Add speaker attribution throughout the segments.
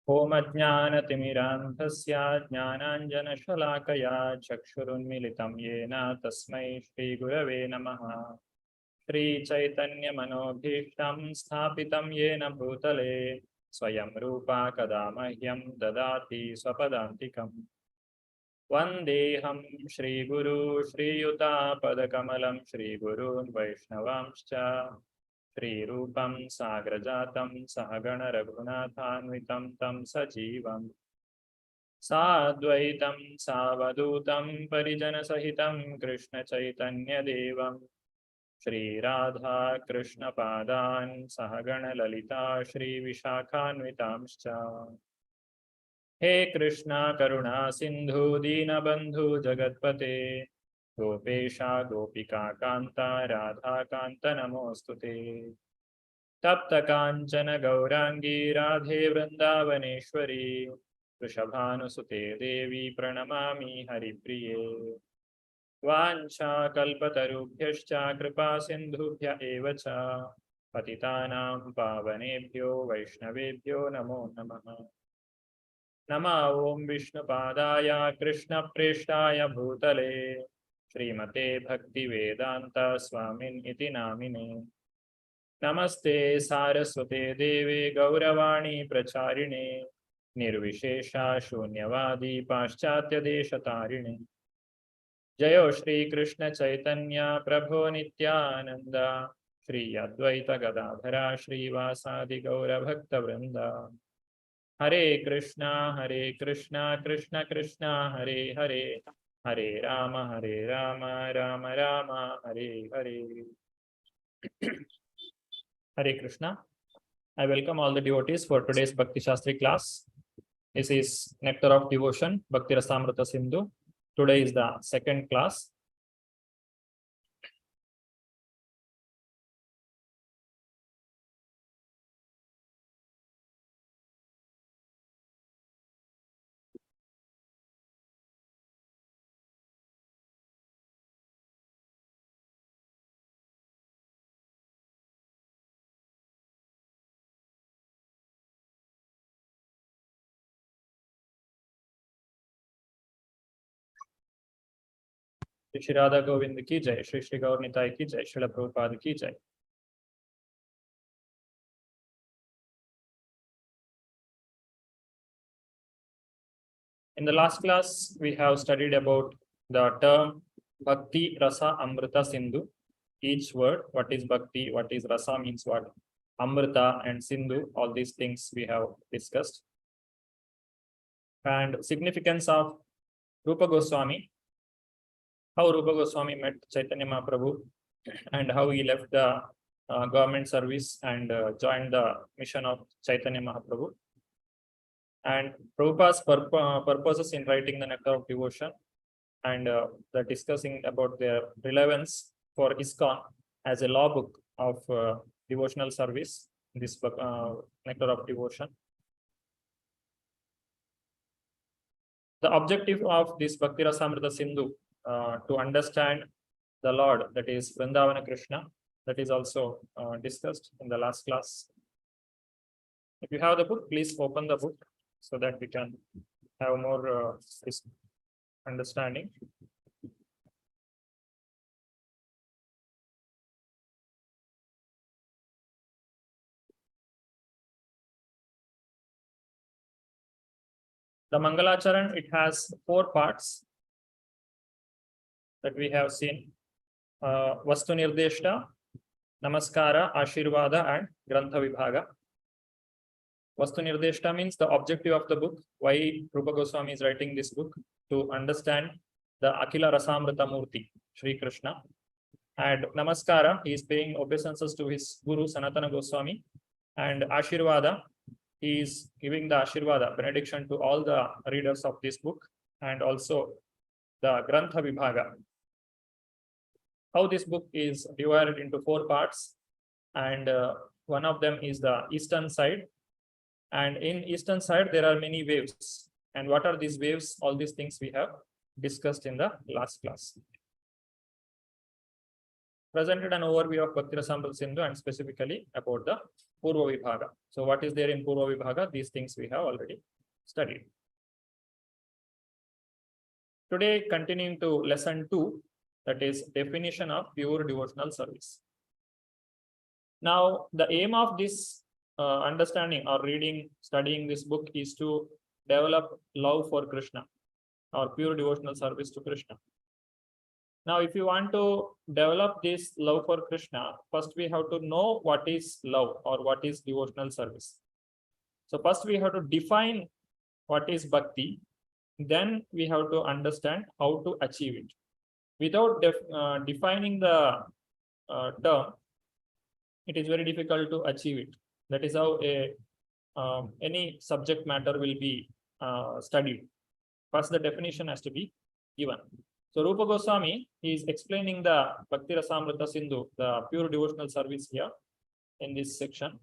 Speaker 1: ओम अज्ञानतिमिरान्धस्य ज्ञानाञ्जनशलाकया चक्षुरुन्मीलितं येन तस्मै श्रीगुरवे नमः। श्रीचैतन्यमनोभीष्टं स्थापितं येन भूतले स्वयं रूपा कदा मह्यं ददाति स्वपदान्तिकम्। वन्देऽहं श्रीगुरू श्रीयुतापदकमलं श्रीगुरून् वैष्णवांश्च श्रीरूपं साग्रजातं सहगण रघुनाथान्वितं तं सजीवं साद्वैतं सावधूतं परिजनसहितं कृष्णचैतन्यदेवं श्रीराधा कृष्णपादान् सहगण ललिता श्रीविशाखान्वितांश्च। हे कृष्णा करुणा सिंधु दीनबंधु जगत्पते गोपेशा गोपिका कांता राधा कांत नमोस्तुते। तप्त कांचन गौरांगी राधे वृंदावनेश्वरी वृषभानुसुते देवी प्रणमामि हरिप्रिये। वाञ्छाकल्पतरुभ्यश्च कृपा सिन्धुभ्य एव च पतितानां पावनेभ्यो वैष्णवेभ्यो नमो नमः। नमः ओं विष्णुपादाय कृष्णप्रेष्ठाय भूतले श्रीमते भक्तिवेदांत स्वामिन् इति नामिने। नमस्ते सारस्वते देवे गौरवाणी प्रचारिणे निर्विशेषा शून्यवादी पाश्चात्यदेशतारिणे। जयो श्री कृष्ण चैतन्य प्रभो नित्यानंद श्री अद्वैत गदाधरा श्रीवासादि गौरभक्तवृंद। हरे Krishna Krishna Krishna Hare Hare Hare Ram Ram Ram Hare Hare. Hare Krishna. I welcome all the devotees for today's Bhakti Shastri class. This is Nectar of Devotion, Bhakti Rasamrita Sindhu. Today is the second class. Shri Radha Govind ki jai, Shri Shri Gaur Nitai ki jai, Srila Prabhupada ki jai. In the last class, we have studied about the term Bhakti Rasa Amrita Sindhu. Each word, what is Bhakti, what is Rasa means what, Amrita and Sindhu, all these things we have discussed. And significance of Rupa Goswami, how Rupa Goswami met Chaitanya Mahaprabhu and how he left the government service and joined the mission of Chaitanya Mahaprabhu. And Prabhupada's purposes in writing the Nectar of Devotion and the discussing about their relevance for ISKCON as a law book of devotional service, this Nectar of Devotion. The objective of this Bhakti Rasamrita Sindhu to understand the Lord, that is Vrindavana Krishna, that is also discussed in the last class. If you have the book, please open the book so that we can have more understanding. The Mangalacharan, it has 4 parts that we have seen. Vastu Nirdeshta, Namaskara, Ashirvada and Grantha Vibhaga. Vastu Nirdeshta means the objective of the book, why Rupa Goswami is writing this book, to understand the Akila Rasamrita Murti, Sri Krishna. And Namaskara, he is paying obeisances to his Guru Sanatana Goswami. And Ashirvada, he is giving the Ashirvada, benediction to all the readers of this book, and also the Grantha Vibhaga. How this book is divided into 4 parts, and one of them is the eastern side. And in eastern side, there are many waves. And what are these waves? All these things we have discussed in the last class. presented an overview of Bhakti Rasamrita Sindhu and specifically about the Purva Vibhaga. So what is there in Purva Vibhaga? These things we have already studied. Today, continuing to lesson 2, that is definition of pure devotional service. Now, the aim of this understanding or studying this book is to develop love for Krishna or pure devotional service to Krishna. Now, if you want to develop this love for Krishna, first we have to know what is love or what is devotional service. So first we have to define what is bhakti. Then we have to understand how to achieve it. Without defining the term, it is very difficult to achieve it. That is how any subject matter will be studied. First, the definition has to be given. So Rupa Goswami is explaining the Bhakti Rasamrita Sindhu, the pure devotional service here in this section.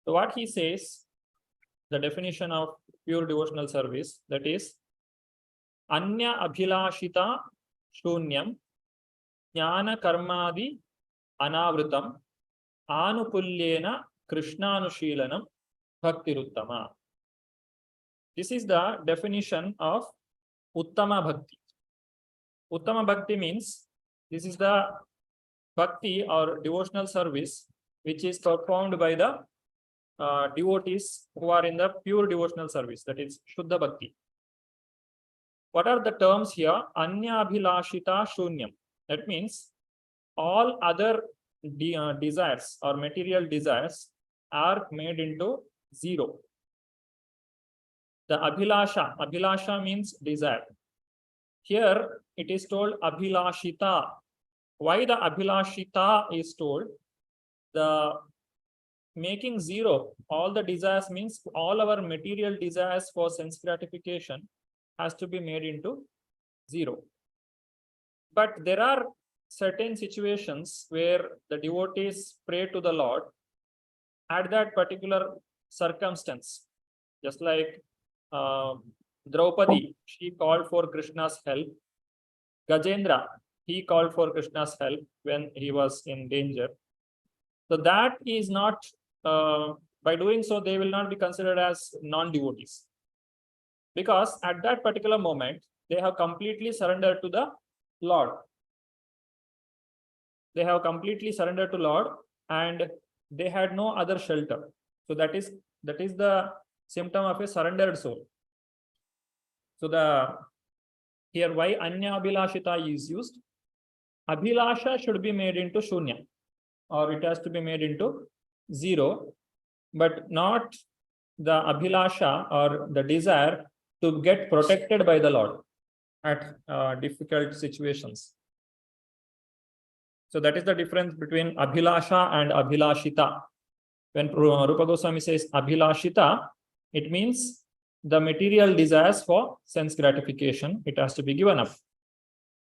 Speaker 1: So what he says, the definition of pure devotional service, that is Anya Abhilashita Shunyam Jnana Karmadi Anavritam Anupulyena Krishnanushilanam Bhaktiruttama. This is the definition of Uttama Bhakti. Uttama Bhakti means this is the bhakti or devotional service which is performed by the devotees who are in the pure devotional service, that is Shuddha Bhakti. What are the terms here? Anya Abhilashita Shunyam. That means all other desires or material desires are made into zero. The Abhilasha means desire. Here it is told Abhilashita. Why the Abhilashita is told? The making zero, all the desires means all our material desires for sense gratification has to be made into zero. But there are certain situations where the devotees pray to the Lord at that particular circumstance. Just like Draupadi, she called for Krishna's help. Gajendra, he called for Krishna's help when he was in danger. So that is not, by doing so, they will not be considered as non-devotees. Because at that particular moment, they have completely surrendered to the Lord. They have completely surrendered to Lord and they had no other shelter. So that is the symptom of a surrendered soul. So here why Anya Abhilashita is used? Abhilasha should be made into Shunya, or it has to be made into zero, but not the Abhilasha or the desire to get protected by the Lord at difficult situations. So that is the difference between Abhilasha and Abhilashita. When Rupa Goswami says Abhilashita, it means the material desires for sense gratification, it has to be given up.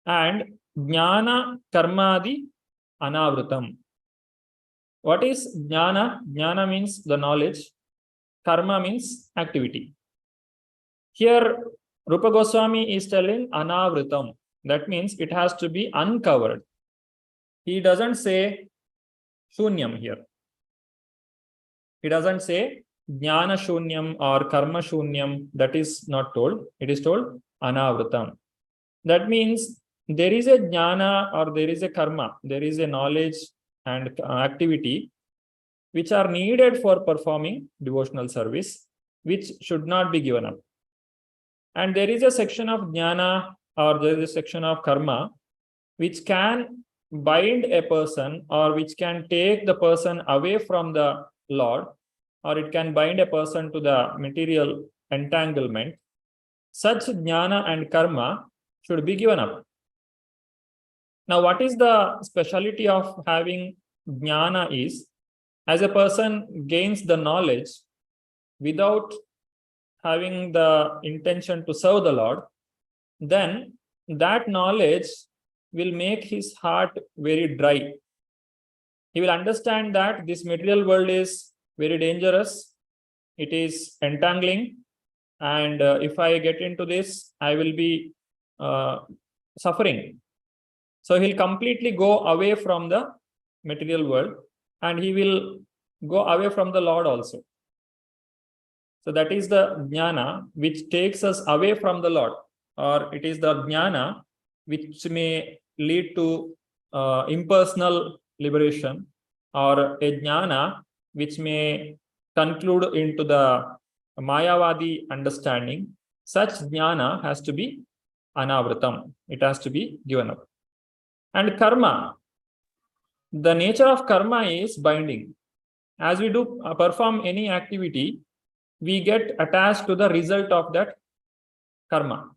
Speaker 1: And Jnana Karmadi Anavritam. What is Jnana? Jnana means the knowledge. Karma means activity. Here, Rupa Goswami is telling Anavritam. That means it has to be uncovered. He doesn't say Shunyam here. He doesn't say Jnana Shunyam or Karma Shunyam. That is not told. It is told Anavritam. That means there is a Jnana or there is a Karma. There is a knowledge and activity which are needed for performing devotional service, which should not be given up. And there is a section of Jnana or there is a section of Karma which can bind a person or which can take the person away from the Lord, or it can bind a person to the material entanglement. Such Jnana and Karma should be given up. Now, what is the speciality of having Jnana is, as a person gains the knowledge without having the intention to serve the Lord, then that knowledge will make his heart very dry. He will understand that this material world is very dangerous. It is entangling. And if I get into this, I will be suffering. So he'll completely go away from the material world and he will go away from the Lord also. So that is the jnana which takes us away from the Lord, or it is the jnana which may lead to impersonal liberation, or a jnana which may conclude into the Mayavadi understanding. Such jnana has to be anavritam. It has to be given up. And karma, the nature of karma is binding. As we do perform any activity, we get attached to the result of that karma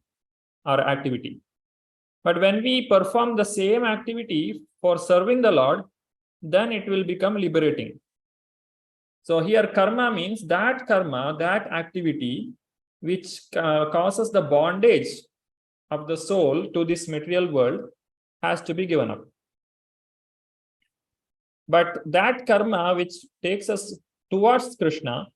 Speaker 1: or activity. But when we perform the same activity for serving the Lord, then it will become liberating. So here karma means that karma, that activity which causes the bondage of the soul to this material world has to be given up. But that karma which takes us towards Krishna,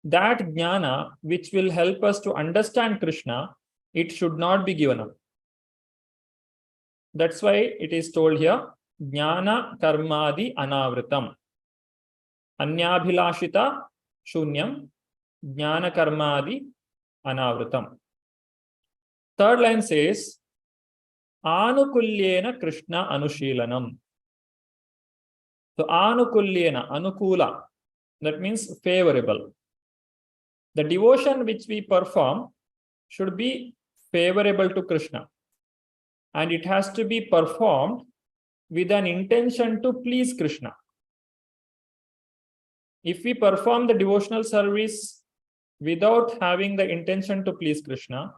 Speaker 1: that jnana which will help us to understand Krishna, it should not be given up. That's why it is told here, jnana karmadi anavritam. Anyabhilashita shunyam jnana karmadi anavritam. Third line says, anukulyena Krishna anushilanam. So anukulyena, anukula, that means favorable. The devotion which we perform should be favorable to Krishna. And it has to be performed with an intention to please Krishna. If we perform the devotional service without having the intention to please Krishna,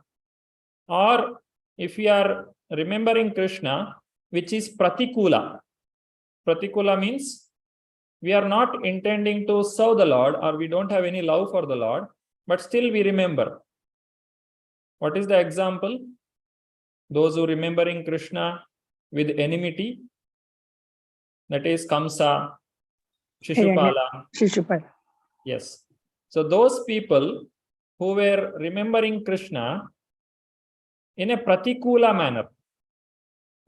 Speaker 1: or if we are remembering Krishna, which is pratikula. Pratikula means we are not intending to serve the Lord, or we don't have any love for the Lord, but still we remember. What is the example? Those who remembering Krishna with enmity, that is Kamsa, Shishupala.
Speaker 2: Shishupala.
Speaker 1: Yes. So those people who were remembering Krishna in a pratikula manner,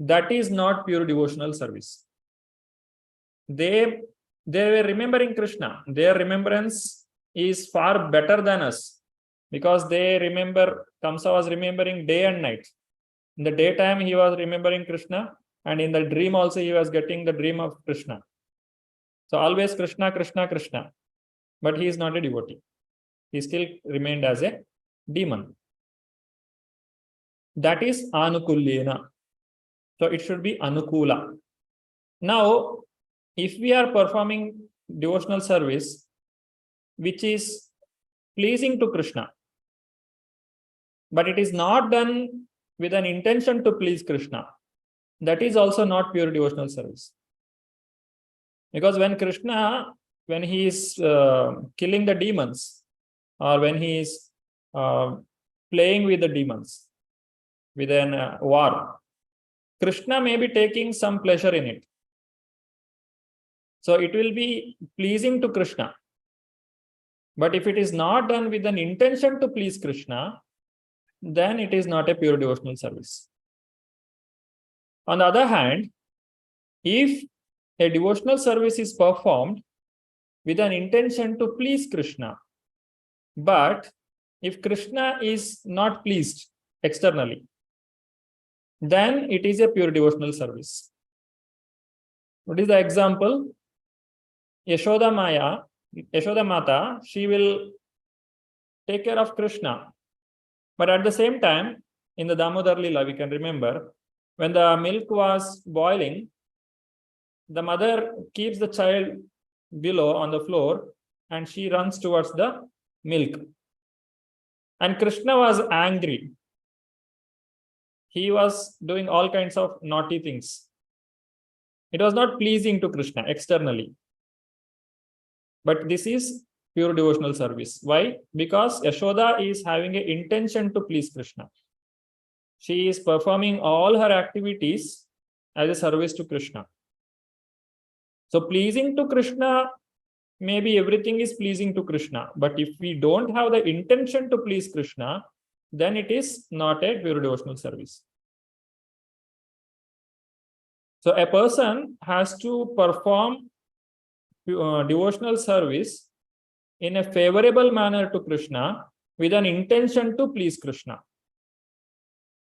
Speaker 1: that is not pure devotional service. They were remembering Krishna. Their remembrance is far better than us, because they remember, Kamsa was remembering day and night. In the daytime, he was remembering Krishna, and in the dream also, he was getting the dream of Krishna. So always Krishna, Krishna, Krishna. But he is not a devotee. He still remained as a demon. That is anukulyena. So it should be anukula. Now, if we are performing devotional service which is pleasing to Krishna, but it is not done with an intention to please Krishna, that is also not pure devotional service. Because when Krishna, when he is killing the demons, or when he is playing with the demons, with an war, Krishna may be taking some pleasure in it. So it will be pleasing to Krishna. But if it is not done with an intention to please Krishna, then it is not a pure devotional service. On the other hand, if a devotional service is performed with an intention to please Krishna, but if Krishna is not pleased externally, then it is a pure devotional service. What is the example? Yashoda Mata, she will take care of Krishna. But at the same time, in the Damodar Lila, we can remember, when the milk was boiling, the mother keeps the child below on the floor and she runs towards the milk. And Krishna was angry. He was doing all kinds of naughty things. It was not pleasing to Krishna externally. But this is pure devotional service. Why? Because Yashoda is having an intention to please Krishna. She is performing all her activities as a service to Krishna. So pleasing to Krishna, maybe everything is pleasing to Krishna. But if we don't have the intention to please Krishna, then it is not a pure devotional service. So a person has to perform devotional service in a favorable manner to Krishna with an intention to please Krishna.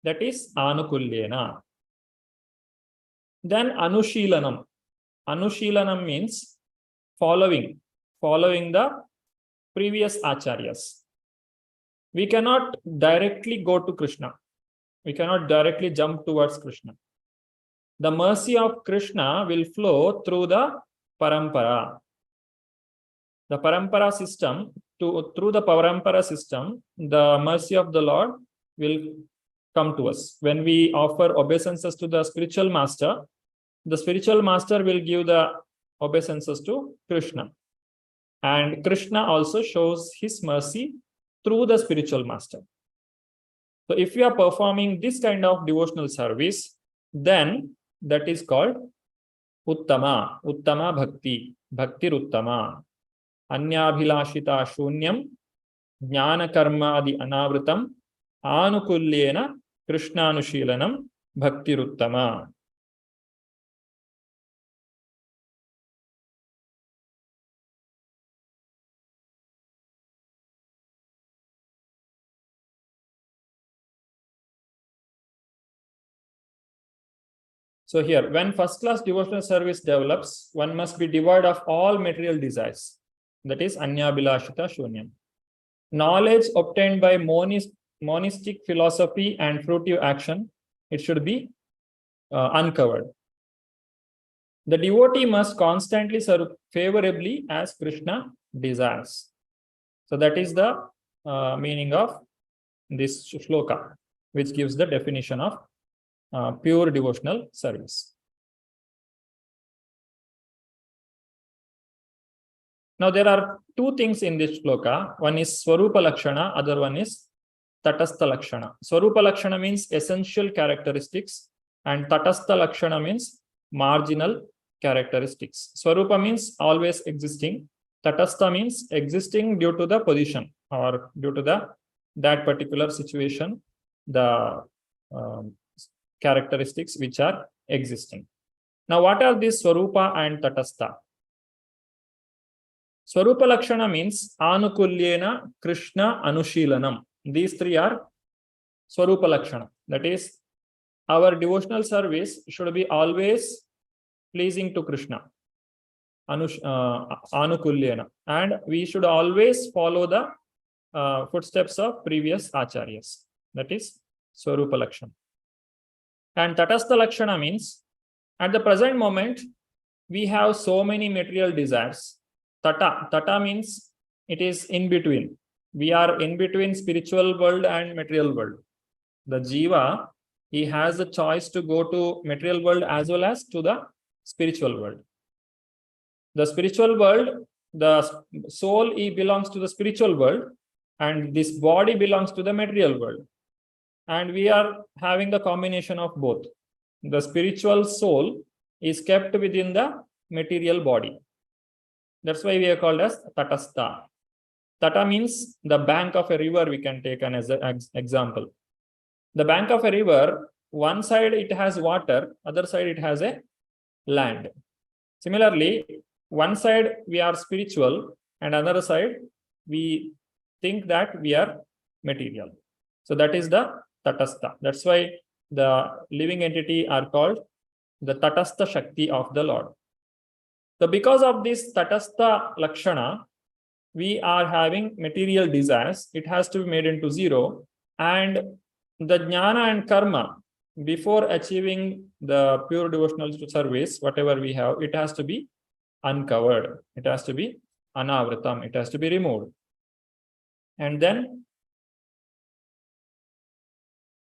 Speaker 1: That is anukulyena. Then anushilanam. Anushilanam means following the previous acharyas. We cannot directly go to Krishna. We cannot directly jump towards Krishna. The mercy of Krishna will flow through the parampara. The parampara system, through the parampara system, the mercy of the Lord will come to us. When we offer obeisances to the spiritual master will give the obeisances to Krishna. And Krishna also shows his mercy through the spiritual master. So if we are performing this kind of devotional service, then that is called Uttama Bhakti, Bhakti Uttama. Anyabhilashita shunyam, jnana karma adi anavritam, anukulyena krishnanushilanam bhakti uttama. So here, when first-class devotional service develops, one must be devoid of all material desires. That is Anyabhilashita Shunyam. Knowledge obtained by monistic philosophy and fruitive action, it should be uncovered. The devotee must constantly serve favorably as Krishna desires. So that is the meaning of this shloka, which gives the definition of pure devotional service. Now there are two things in this shloka. One is Swarupa Lakshana, other one is Tatastha Lakshana. Swarupa Lakshana means essential characteristics and Tatastha Lakshana means marginal characteristics. Swarupa means always existing. Tatastha means existing due to the position or due to that particular situation, the characteristics which are existing. Now what are these Swarupa and Tatastha? Swarupa Lakshana means Anukulyena Krishna Anushilanam. These three are Swarupa Lakshana. That is, our devotional service should be always pleasing to Krishna. Anukulyena. And we should always follow the footsteps of previous acharyas. That is Swarupa Lakshana. And Tatastha Lakshana means, at the present moment, we have so many material desires. Tata means it is in between. We are in between spiritual world and material world. The jiva, he has the choice to go to material world as well as to the spiritual world. The spiritual world, the soul, he belongs to the spiritual world, and this body belongs to the material world. And we are having the combination of both. The spiritual soul is kept within the material body. That's why we are called as Tatastha. Tata means the bank of a river, we can take as an example. The bank of a river, one side it has water, other side it has a land. Similarly, one side we are spiritual and another side we think that we are material. So that is the Tatastha. That's why the living entity are called the Tatastha Shakti of the Lord. So because of this Tatastha Lakshana, we are having material desires. It has to be made into zero. And the jnana and karma, before achieving the pure devotional service, whatever we have, it has to be uncovered. It has to be anavritam. It has to be removed. And then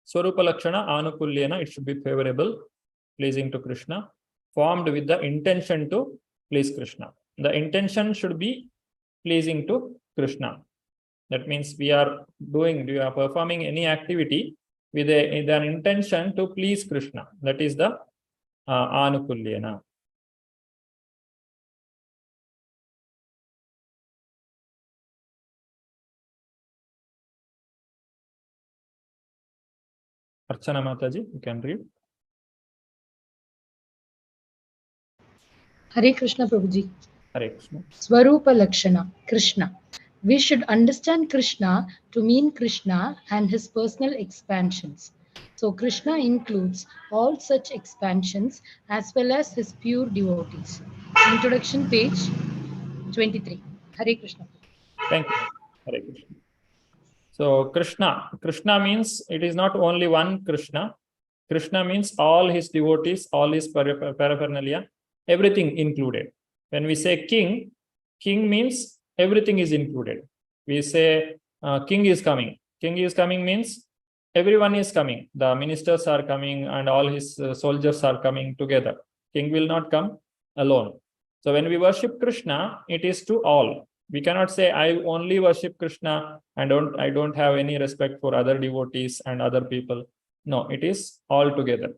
Speaker 1: Swarupa Lakshana, Anukulyena, it should be favorable, pleasing to Krishna, formed with the intention to please Krishna. The intention should be pleasing to Krishna. That means we are performing any activity with an intention to please Krishna. That is the Anukulyena. Archana Mataji, you can read.
Speaker 2: Hare Krishna Prabhuji.
Speaker 1: Hare Krishna.
Speaker 2: Swarupa Lakshana, Krishna. We should understand Krishna to mean Krishna and his personal expansions. So Krishna includes all such expansions as well as his pure devotees. Introduction page 23. Hare Krishna.
Speaker 1: Thank you. Hare Krishna. So Krishna means it is not only one Krishna. Krishna means all his devotees, all his paraphernalia, everything included. When we say king means everything is included. We say king is coming. King is coming means everyone is coming. The ministers are coming and all his soldiers are coming together. King will not come alone. So when we worship Krishna, it is to all. We cannot say I only worship Krishna and I don't have any respect for other devotees and other people. No, it is all together.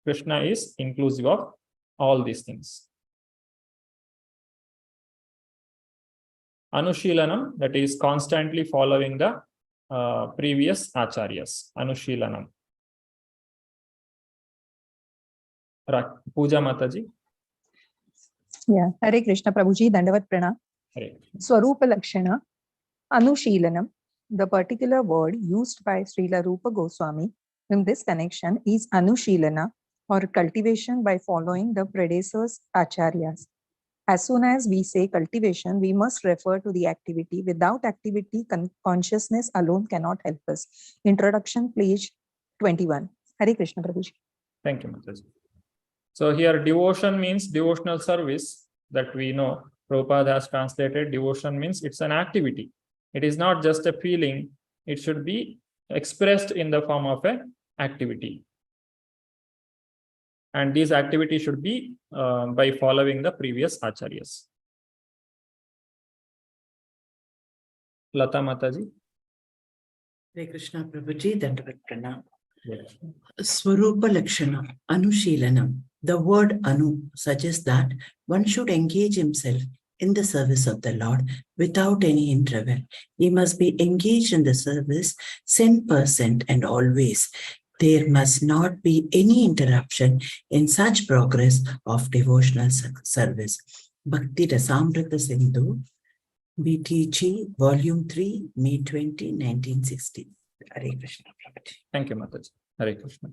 Speaker 1: Krishna is inclusive of all these things. Anushilanam, that is constantly following the previous acharyas. Anushilanam. Puja Mataji.
Speaker 3: Yeah, Hare Krishna Prabhuji, Dandavat Prana. Swarupa Lakshana, Anushilanam, the particular word used by Srila Rupa Goswami in this connection is Anushilana, or cultivation by following the predecessors acharyas. As soon as we say cultivation, we must refer to the activity. Without activity, consciousness alone cannot help us. Introduction, page 21. Hare Krishna Prabhuji.
Speaker 1: Thank you, Mataji. So here devotion means devotional service, that we know. Prabhupada has translated devotion means it's an activity. It is not just a feeling. It should be expressed in the form of an activity. And these activities should be by following the previous acharyas. Lata Mataji.
Speaker 4: Hare Krishna Prabhuji, Dandavat Pranam. Swarupa Lakshana, Anushilanam. The word Anu suggests that one should engage himself in the service of the Lord without any interval. He must be engaged in the service 100% and always. There must not be any interruption in such progress of devotional service. Bhakti Rasamrita Sindhu, BTG, Volume 3, May 20, 1960. Hare Krishna Prabhuji.
Speaker 1: Thank you, Mataji. Hare Krishna.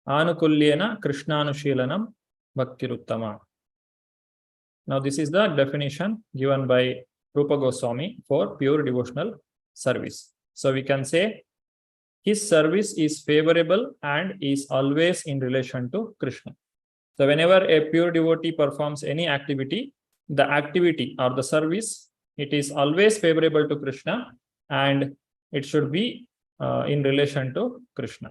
Speaker 1: Anukulyena Krishnanushilanam Bhaktiruttama. Now, this is the definition given by Rupa Goswami for pure devotional service. So, we can say his service is favorable and is always in relation to Krishna. So, whenever a pure devotee performs any activity, the activity or the service, it is always favorable to Krishna and it should be in relation to Krishna.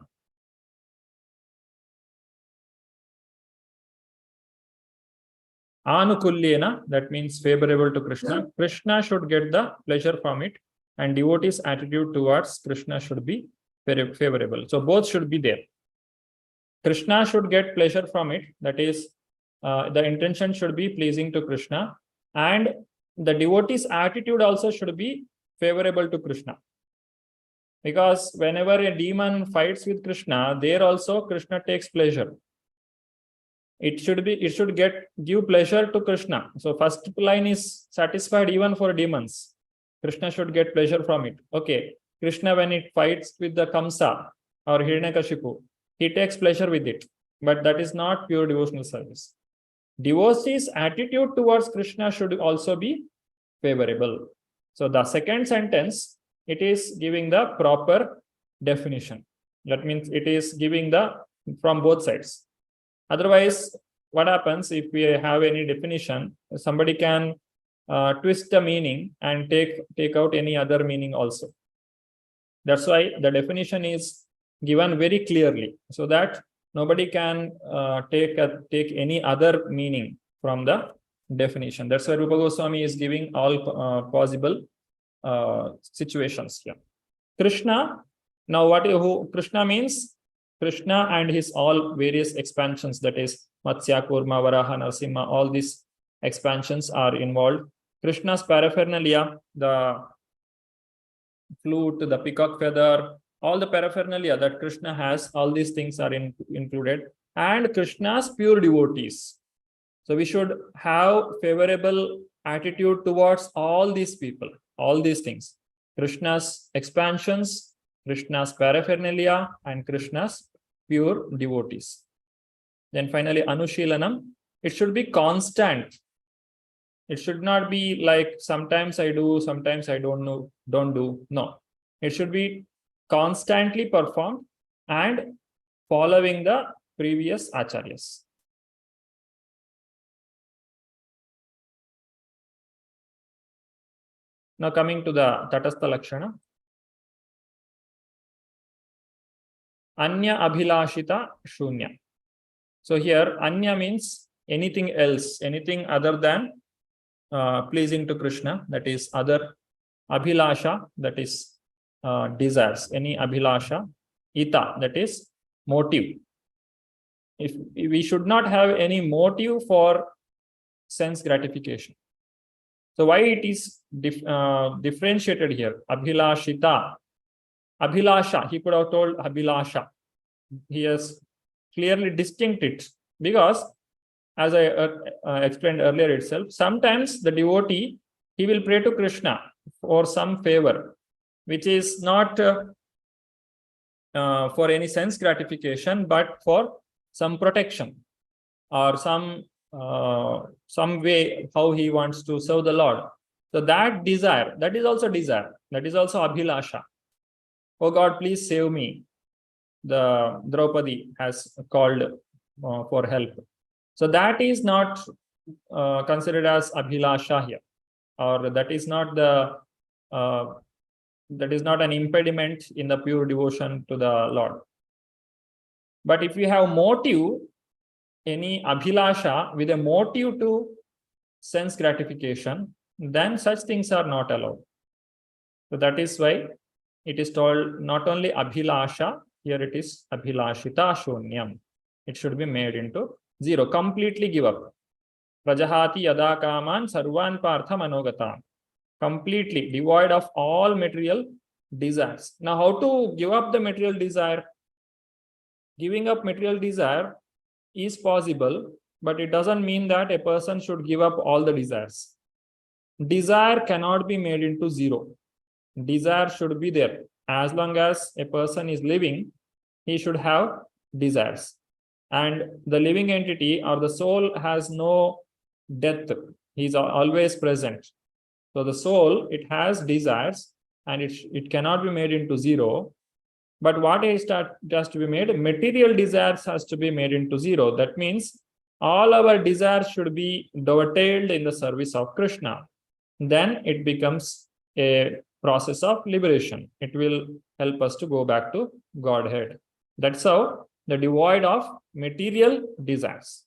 Speaker 1: Anukulyena, that means favorable to Krishna. Krishna should get the pleasure from it, and devotee's attitude towards Krishna should be very favorable. So both should be there. Krishna should get pleasure from it, that is, the intention should be pleasing to Krishna, and the devotee's attitude also should be favorable to Krishna. Because whenever a demon fights with Krishna, there also Krishna takes pleasure. It should give pleasure to Krishna. So first line is satisfied even for demons. Krishna should get pleasure from it. Okay, Krishna, when it fights with the Kamsa or Hiranyakashipu, he takes pleasure with it. But that is not pure devotional service. Devotee's attitude towards Krishna should also be favorable. So the second sentence, it is giving the proper definition. That means it is giving from both sides. Otherwise, what happens if we have any definition, somebody can twist the meaning and take out any other meaning also. That's why the definition is given very clearly, so that nobody can take any other meaning from the definition. That's why Rupa Goswami is giving all possible situations here. Krishna, now who Krishna means? Krishna and his all various expansions, that is Matsya, Kurma, Varaha, Narasimha, all these expansions are involved. Krishna's paraphernalia, the flute, the peacock feather, all the paraphernalia that Krishna has, all these things are included. and Krishna's pure devotees. So we should have favorable attitude towards all these people, all these things. Krishna's expansions, Krishna's paraphernalia, and Krishna's pure devotees. Then finally, Anushilanam, it should be constant. It should not be like sometimes I do, sometimes I don't do. No, it should be constantly performed and following the previous acharyas. Now coming to the Tatastha Lakshana. Anya Abhilashita Shunya. So here Anya means anything else, anything other than pleasing to Krishna, that is other. Abhilasha, that is desires, any Abhilasha. Ita, that is motive. If we should not have any motive for sense gratification. So why it is differentiated here? Abhilashita. Abhilasha, he could have told Abhilasha. He has clearly distinct it because, as I explained earlier itself, sometimes the devotee, he will pray to Krishna for some favor, which is not for any sense gratification, but for some protection or some way how he wants to serve the Lord. So that desire, that is also desire, that is also Abhilasha. Oh God, please save me. The Draupadi has called for help. So that is not considered as Abhilasha here, or that is not the that is not an impediment in the pure devotion to the Lord. But if you have motive, any Abhilasha with a motive to sense gratification, then such things are not allowed. So that is why it is told not only Abhilasha, here it is Abhilashita Shunyam. It should be made into zero, completely give up. Prajahati yada kaman sarvan partha manogatam. Completely devoid of all material desires. Now, how to give up the material desire? Giving up material desire is possible, but it doesn't mean that a person should give up all the desires. Desire cannot be made into zero. Desire should be there. As long as a person is living, he should have desires. And the living entity or the soul has no death. He is always present. So the soul, it has desires and it cannot be made into zero. But what has to be made? Material desires has to be made into zero. That means all our desires should be dovetailed in the service of Krishna. Then it becomes a process of liberation. It will help us to go back to Godhead. That's how the devoid of material desires.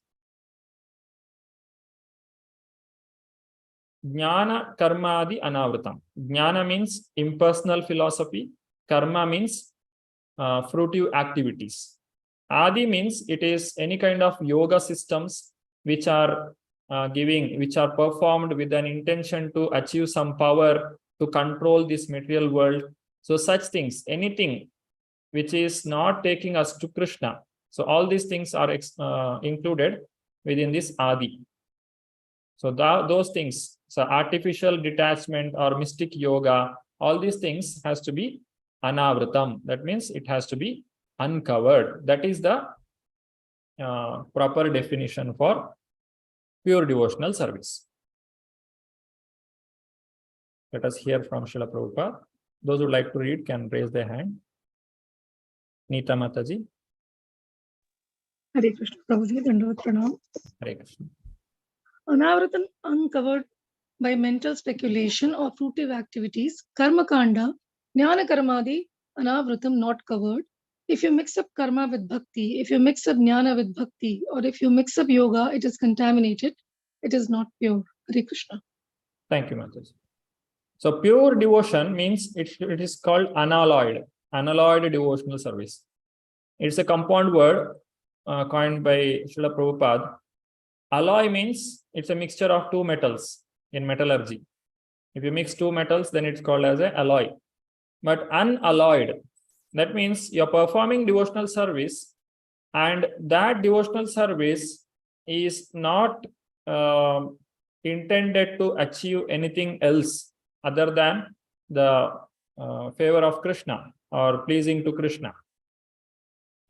Speaker 1: Jnana karmadi anavritam. Jnana means impersonal philosophy. Karma means fruitive activities. Adi means it is any kind of yoga systems which are which are performed with an intention to achieve some power to control this material world. So such things, anything which is not taking us to Krishna. So all these things are included within this Adi. So those things, so artificial detachment or mystic yoga, all these things has to be anavritam. That means it has to be uncovered. That is the proper definition for pure devotional service. Let us hear from Srila Prabhupada. Those who would like to read can raise their hand. Neeta Mataji.
Speaker 5: Hare Krishna, Prabhuji, Dandavat Pranam.
Speaker 1: Hare Krishna.
Speaker 5: Anavritam, uncovered by mental speculation or fruitive activities. Karma Kanda, Jnana Karmadi, Anavritam, not covered. If you mix up karma with bhakti, if you mix up jnana with bhakti, or if you mix up yoga, it is contaminated. It is not pure. Hare Krishna.
Speaker 1: Thank you, Mataji. So pure devotion means it is called unalloyed devotional service. It's a compound word coined by Srila Prabhupada. Alloy means it's a mixture of two metals in metallurgy. If you mix two metals, then it's called as an alloy. But unalloyed, that means you're performing devotional service And that devotional service is not intended to achieve anything else other than the favor of Krishna or pleasing to Krishna.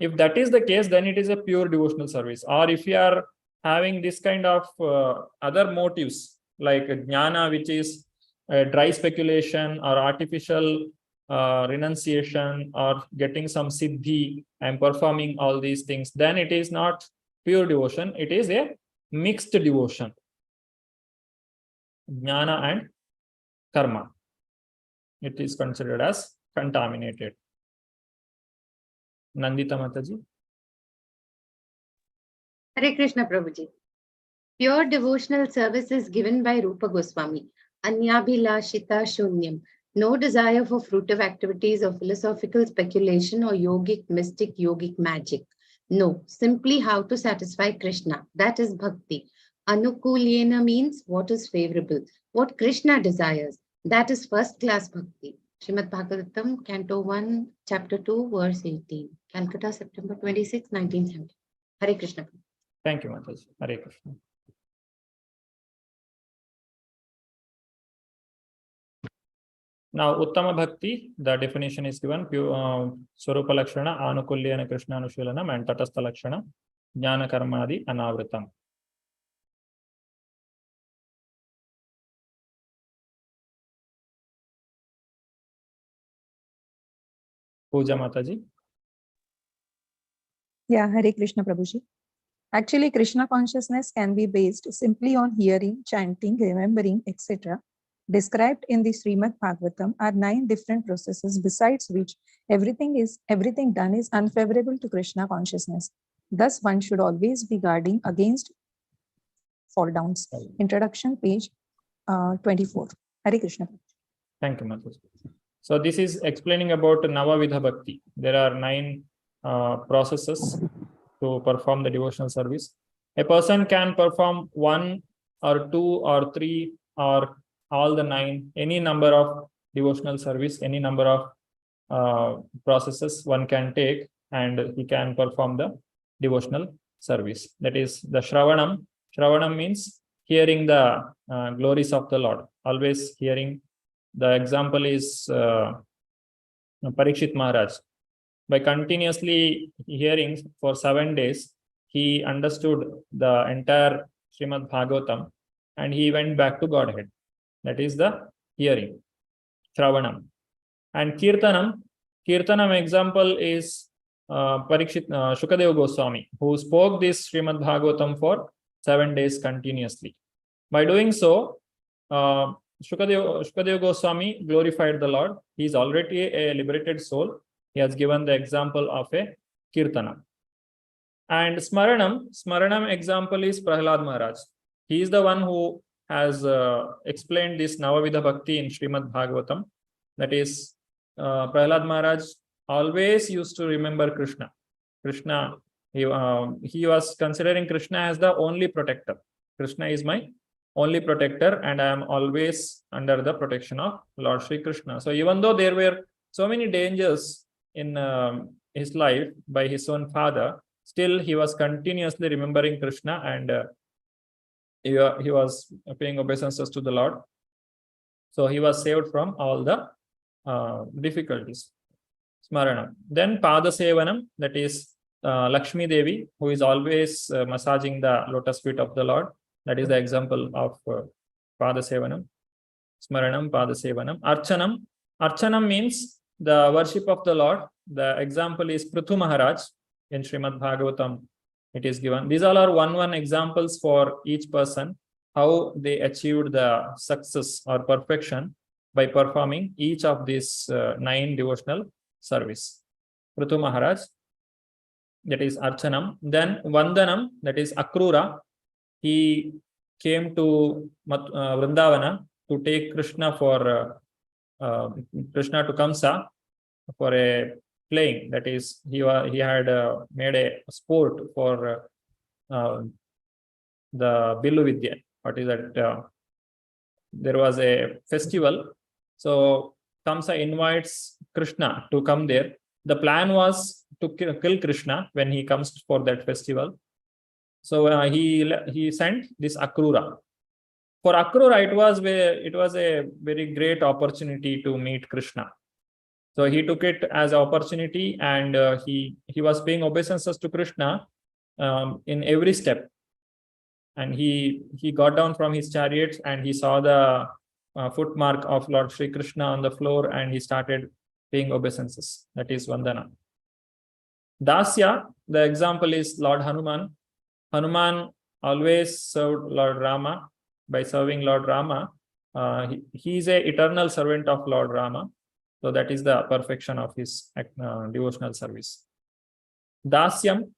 Speaker 1: If that is the case, then it is a pure devotional service. Or if you are having this kind of other motives like jnana, which is dry speculation or artificial renunciation or getting some siddhi and performing all these things, then it is not pure devotion. It is a mixed devotion. Jnana and karma. It is considered as contaminated. Nandita Mataji.
Speaker 6: Hare Krishna Prabhuji. Pure devotional service is given by Rupa Goswami. Anyabhilashita shunyam. No desire for fruitive activities or philosophical speculation or yogic, mystic, yogic magic. No, simply how to satisfy Krishna. That is bhakti. Anukulyena means what is favorable, what Krishna desires. That is first class bhakti. Srimad Bhagavatam, Canto 1, Chapter 2, Verse 18. Calcutta, September 26, 1970. Hare Krishna.
Speaker 1: Thank you, Mataji. Hare Krishna. Now, Uttama Bhakti, the definition is given. Swarupa Lakshana, Anukulyana Krishna Anushilanam, and Tatastha Lakshana, Jnana Karmadi, Anavritam. Puja Mataji.
Speaker 3: Yeah, Hare Krishna Prabhuji. Actually, Krishna consciousness can be based simply on hearing, chanting, remembering, etc. Described in the Srimad Bhagavatam are 9 different processes, besides which everything done is unfavorable to Krishna consciousness. Thus, one should always be guarding against fall downs. Introduction, page 24. Hare Krishna.
Speaker 1: Thank you, Mataji. So this is explaining about Navavidha Bhakti. There are 9 processes to perform the devotional service. A person can perform 1 or 2 or 3 or all the 9, any number of devotional service, any number of processes one can take, and he can perform the devotional service. That is the Shravanam. Shravanam means hearing the glories of the Lord, always hearing. The example is Parikshit Maharaj. By continuously hearing for 7 days, he understood the entire Srimad Bhagavatam and he went back to Godhead. That is the hearing, Shravanam. And Kirtanam. Kirtanam example is Shukadeva Goswami, who spoke this Srimad Bhagavatam for 7 days continuously. By doing so, Shukadeva Goswami glorified the Lord. He is already a liberated soul. He has given the example of a Kirtanam. And Smaranam example is Prahlad Maharaj. He is the one who has explained this Navavidha Bhakti in Srimad Bhagavatam. That is, Prahlad Maharaj always used to remember Krishna. He was considering Krishna as the only protector. Krishna is my only protector and I am always under the protection of Lord Shri Krishna. So even though there were so many dangers in his life by his own father, still he was continuously remembering Krishna and he was paying obeisances to the Lord. So he was saved from all the difficulties. Smaranam. Then Pada Sevanam, that is Lakshmi Devi, who is always massaging the lotus feet of the Lord. That is the example of Pada Sevanam. Smaranam, Pada Sevanam. Archanam. Archanam means the worship of the Lord. The example is Prithu Maharaj in Srimad Bhagavatam. It is given. These all are one examples for each person, how they achieved the success or perfection by performing each of these 9 devotional service. Prithu Maharaj, that is Archanam. Then Vandanam, that is Akrura. He came to Vrindavana to take Krishna for Krishna to Kamsa for a playing. That is, he had made a sport for the Billu Vidya. What is that? There was a festival. So Kamsa invites Krishna to come there the plan was to kill Krishna when he comes for that festival. So he sent this Akrura. For Akrura, it was a very great opportunity to meet Krishna. So he took it as an opportunity, and he was paying obeisances to Krishna in every step. And he got down from his chariot and he saw the footmark of Lord Sri Krishna on the floor, and he started paying obeisances. That is Vandana. Dasya, the example is Lord Hanuman. Hanuman always served Lord Rama. By serving Lord Rama, he is an eternal servant of Lord Rama. So that is the perfection of his devotional service. Dasyam,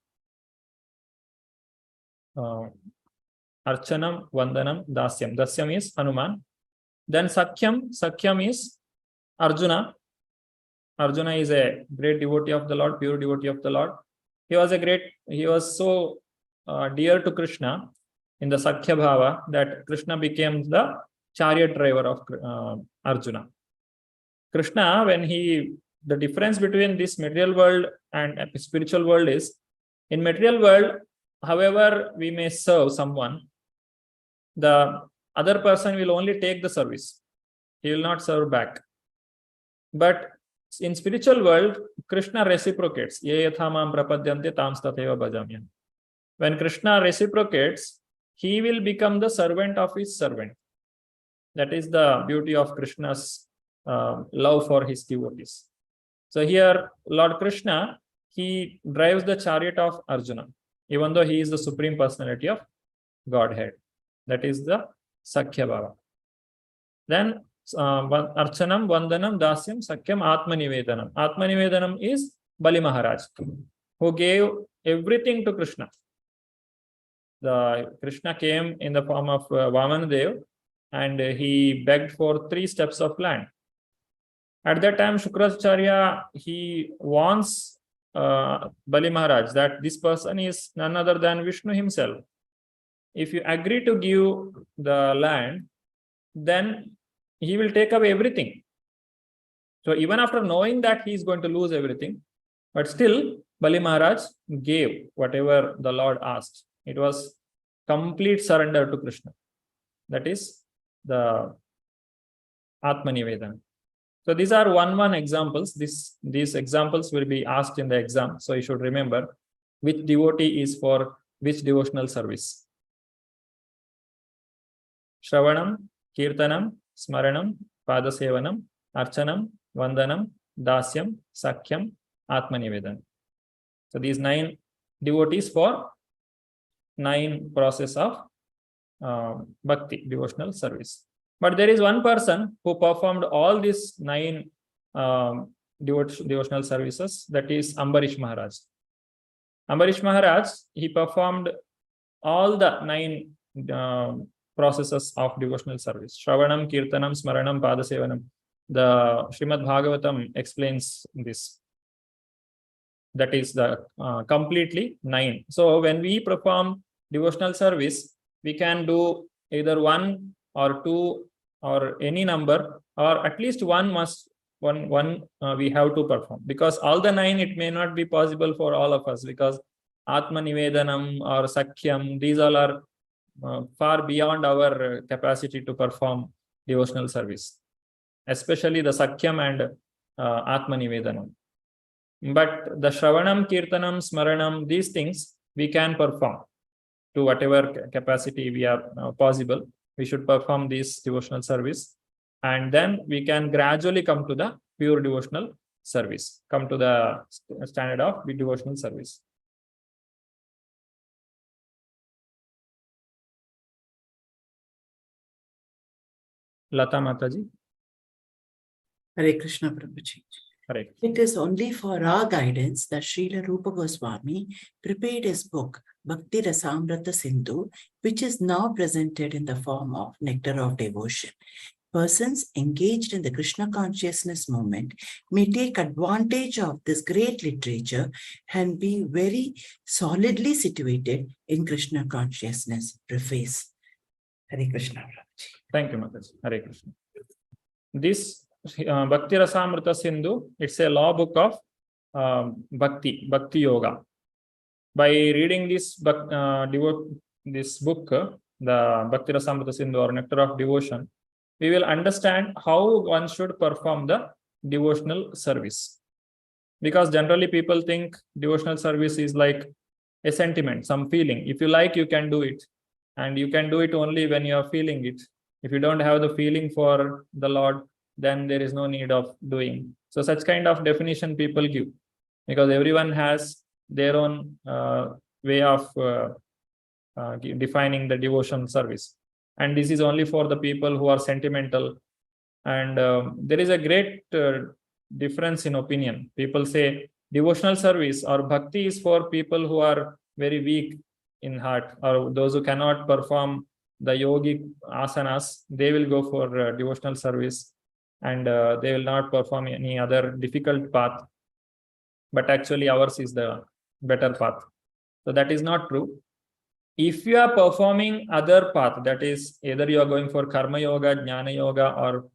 Speaker 1: Archanam, Vandanam, Dasyam. Dasyam is Hanuman. Then Sakyam is Arjuna. Arjuna is a great devotee of the Lord, pure devotee of the Lord. He was so dear to Krishna in the Sakhya Bhava that Krishna became the chariot driver of Arjuna. Krishna, the difference between this material world and spiritual world is, in material world, however we may serve someone, the other person will only take the service. He will not serve back. But in spiritual world, Krishna reciprocates. Ye yatha mam prapadyante tam stateva bhajamyam. When Krishna reciprocates, he will become the servant of his servant. That is the beauty of Krishna's love for his devotees. So here, Lord Krishna, he drives the chariot of Arjuna, even though he is the supreme personality of Godhead. That is the Sakhya Bhava. Then Archanam, Vandanam, Dasyam, Sakyam, Atmanivedanam. Atmanivedanam is Bali Maharaj, who gave everything to Krishna. Krishna came in the form of Vamanadev, and he begged for 3 steps of land. At that time, Shukracharya, he warns Bali Maharaj that this person is none other than Vishnu himself. If you agree to give the land, then he will take away everything. So even after knowing that he is going to lose everything, but still Bali Maharaj gave whatever the Lord asked. It was complete surrender to Krishna. That is the Atmanivedana. So these are one examples. These examples will be asked in the exam. So you should remember which devotee is for which devotional service. Shravanam, Kirtanam, Smaranam, Padasevanam, Archanam, Vandanam, Dasyam, Sakyam, Atmanivedana. So these 9 devotees for 9 process of Bhakti, devotional service. But there is one person who performed all these 9 devotional services, that is Ambarish Maharaj. Ambarish Maharaj, he performed all the 9 processes of devotional service. Shravanam, Kirtanam, Smaranam, Padasevanam. The Srimad Bhagavatam explains this. That is the completely 9. So when we perform devotional service, we can do either 1 or 2 or any number, or at least one we have to perform, because all the 9, it may not be possible for all of us, because Atma Nivedanam or Sakyam, these all are far beyond our capacity to perform devotional service, especially the Sakyam and Atma Nivedanam. But the Shravanam, Kirtanam, Smaranam, these things we can perform to whatever capacity we are possible. We should perform this devotional service, and then we can gradually come to the pure devotional service, come to the standard of devotional service. Lata Mataji.
Speaker 4: Hare Krishna Prabhuji.
Speaker 1: Hare.
Speaker 4: It is only for our guidance that Srila Rupa Goswami prepared his book, Bhakti Rasamrita Sindhu, which is now presented in the form of Nectar of Devotion. Persons engaged in the Krishna consciousness movement may take advantage of this great literature and be very solidly situated in Krishna consciousness. Preface. Hare Krishna Prabhuji.
Speaker 1: Thank you, Mataji. Hare Krishna. This Bhakti Rasamrita Sindhu, it's a law book of Bhakti Yoga. By reading this book, the Bhakti Rasamrita Sindhu or Nectar of Devotion, we will understand how one should perform the devotional service. Because generally people think devotional service is like a sentiment, some feeling. If you like, you can do it. And you can do it only when you are feeling it. If you don't have the feeling for the Lord, then there is no need of doing. So such kind of definition people give, because everyone has their own way of defining the devotion service. And this is only for the people who are sentimental. And there is a great difference in opinion. People say devotional service or bhakti is for people who are very weak in heart, or those who cannot perform the yogic asanas. They will go for devotional service, and they will not perform any other difficult path. But actually ours is the better path. So that is not true. If you are performing other path, that is either you are going for karma yoga, jnana yoga, or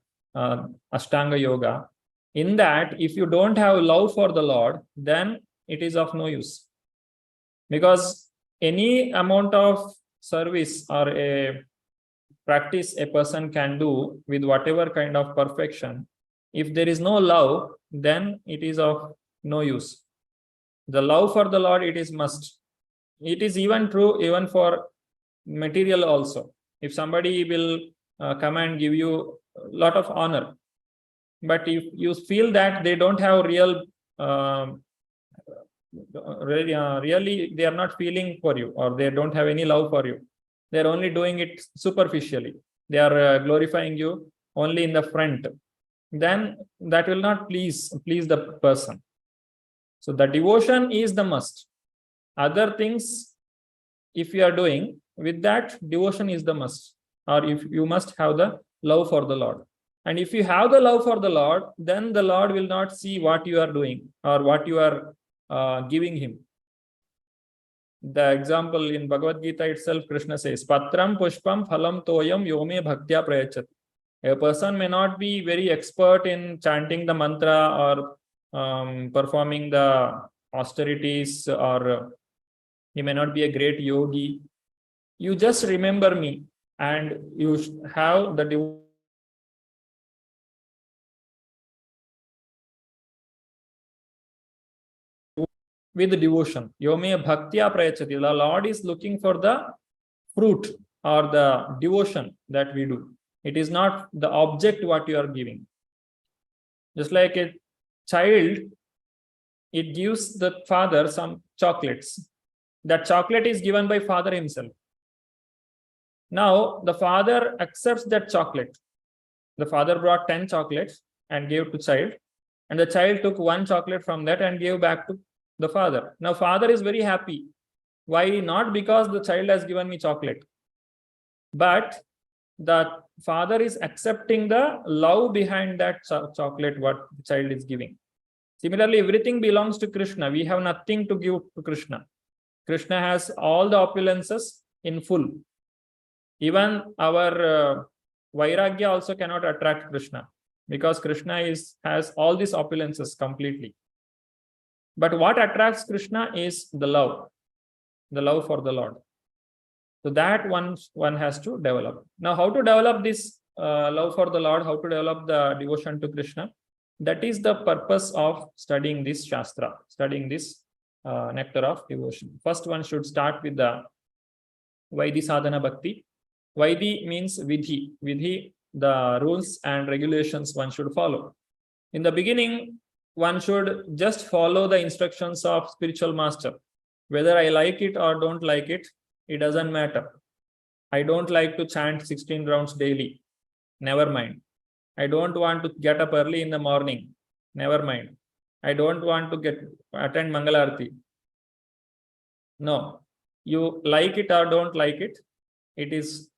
Speaker 1: ashtanga yoga, in that if you don't have love for the Lord, then it is of no use. Because any amount of service or a practice a person can do with whatever kind of perfection, if there is no love, then it is of no use. The love for the Lord, it is must. It is even true even for material also. If somebody will come and give you a lot of honor, but if you feel that they don't have real really they are not feeling for you, or they don't have any love for you, they are only doing it superficially, they are glorifying you only in the front, then that will not please the person. So the devotion is the must. Other things, if you are doing, with that devotion is the must, or if you must have the love for the Lord. And if you have the love for the Lord, then the Lord will not see what you are doing or what you are giving him. The example in Bhagavad Gita itself, Krishna says, Patram pushpam phalam toyam yome bhaktya prayachat. A person may not be very expert in chanting the mantra or performing the austerities, or he may not be a great yogi. You just remember me, and you have the devotion with devotion. Yome bhaktya prayachati. The Lord is looking for the fruit or the devotion that we do. It is not the object what you are giving. Just like a child, it gives the father some chocolates. That chocolate is given by father himself. Now the father accepts that chocolate. The father brought 10 chocolates and gave to child, and the child took one chocolate from that and gave back to the father. Now father is very happy. Why? Not because the child has given me chocolate, but the father is accepting the love behind that chocolate what the child is giving. Similarly, everything belongs to Krishna. We have nothing to give to Krishna. Krishna has all the opulences in full. Even our Vairagya also cannot attract Krishna, because Krishna has all these opulences completely. But what attracts Krishna is the love for the Lord. So that one has to develop. Now, how to develop this love for the Lord, how to develop the devotion to Krishna? That is the purpose of studying this Shastra, studying this nectar of devotion. First, one should start with the Vaidhi Sadhana Bhakti. Vaidhi means Vidhi. Vidhi, the rules and regulations one should follow. In the beginning, one should just follow the instructions of spiritual master. Whether I like it or don't like it, it doesn't matter. I don't like to chant 16 rounds daily. Never mind. I don't want to get up early in the morning. Never mind. I don't want to attend Mangalarti. No. You like it or don't like it, it is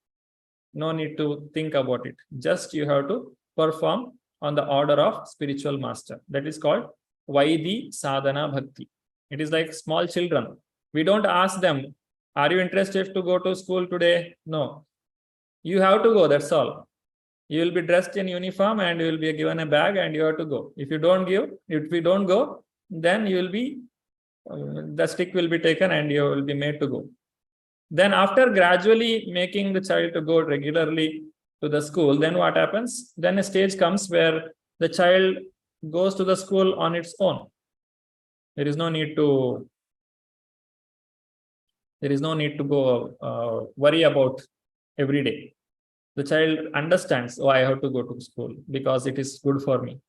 Speaker 1: no need to think about it. Just you have to perform on the order of spiritual master. That is called Vaidhi Sadhana Bhakti. It is like small children. We don't ask them, are you interested to go to school today? No. You have to go, that's all. You will be dressed in uniform and you will be given a bag and you have to go. If we don't go, then you will be, the stick will be taken and you will be made to go. Then after gradually making the child to go regularly to the school, then what happens? Then a stage comes where the child goes to the school on its own. There is no need to go worry about every day. The child understands, oh, I have to go to school because it is good for me.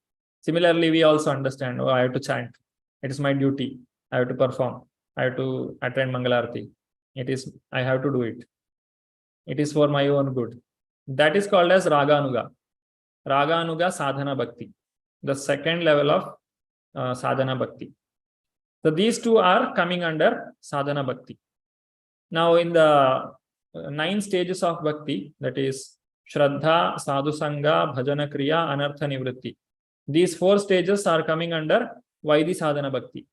Speaker 1: Similarly, we also understand, oh, I have to chant. It is my duty. I have to perform. I have to attend Mangalarti. I have to do it. It is for my own good. That is called as Raganuga. Raganuga Sadhana Bhakti. The second level of Sadhana Bhakti. So these two are coming under Sadhana Bhakti. Now in the 9 stages of Bhakti, that is Shraddha, Sadhu Sangha, Bhajana Kriya, Anartha Nivritti. These 4 stages are coming under Vaidhi Sadhana Bhakti.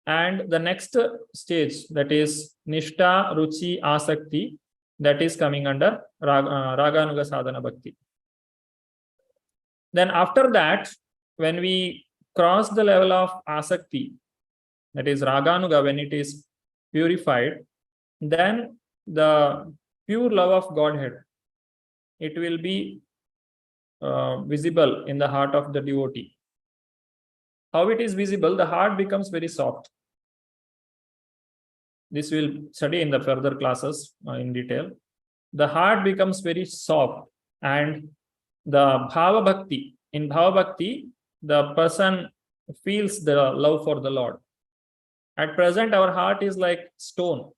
Speaker 1: And the next stage, that is Nishta, Ruchi, Asakti, that is coming under Raganuga Sadhana Bhakti. Then after that, when we cross the level of Asakti, that is Raganuga, when it is purified, then the pure love of Godhead, it will be visible in the heart of the devotee. How it is visible? The heart becomes very soft. This we'll study in the further classes in detail. The heart becomes very soft, and the Bhava Bhakti, in Bhava Bhakti, the person feels the love for the Lord. At present, our heart is like stone.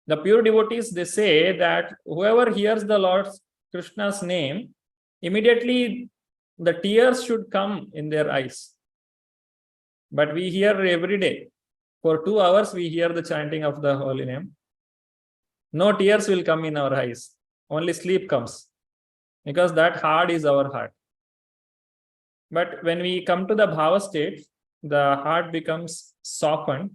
Speaker 1: The pure devotees, they say that whoever hears the Lord Krishna's name, immediately the tears should come in their eyes. But we hear every day. For 2 hours, we hear the chanting of the holy name. No tears will come in our eyes. Only sleep comes. Because that heart is our heart. But when we come to the Bhava state, the heart becomes softened.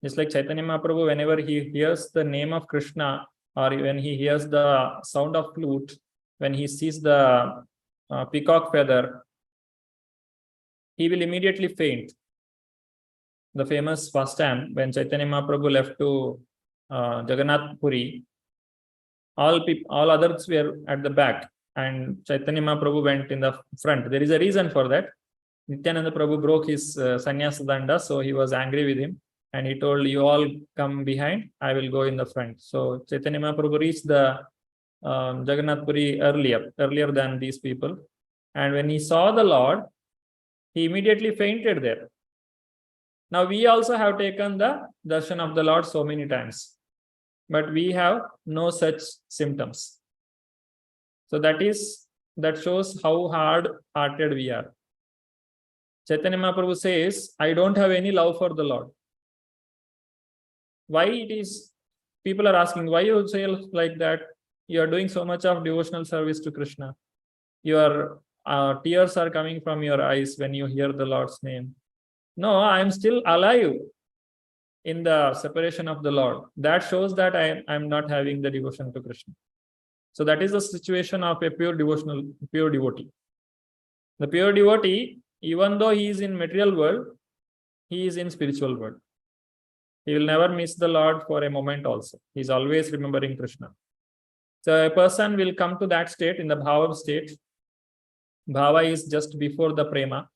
Speaker 1: Just like Chaitanya Mahaprabhu, whenever he hears the name of Krishna, or when he hears the sound of flute, when he sees the peacock feather, he will immediately faint. The famous first time when Chaitanya Mahaprabhu left to Jagannath Puri, all others were at the back and Chaitanya Mahaprabhu went in the front. There is a reason for that. Nityananda Prabhu broke his sannyasa danda, so he was angry with him and he told, you all come behind, I will go in the front. So Chaitanya Mahaprabhu reached the Jagannath Puri earlier than these people. And when he saw the Lord, he immediately fainted there. Now we also have taken the darshan of the Lord so many times, but we have no such symptoms. So that shows how hard-hearted we are. Chaitanya Mahaprabhu says, I don't have any love for the Lord. Why it is? People are asking, why you say like that? You are doing so much of devotional service to Krishna. Your tears are coming from your eyes when you hear the Lord's name. No, I am still alive in the separation of the Lord. That shows that I am not having the devotion to Krishna. So that is the situation of a pure devotee. The pure devotee, even though he is in material world, he is in spiritual world. He will never miss the Lord for a moment also. He is always remembering Krishna. So a person will come to that state, in the Bhava state. Bhava is just before the Prema.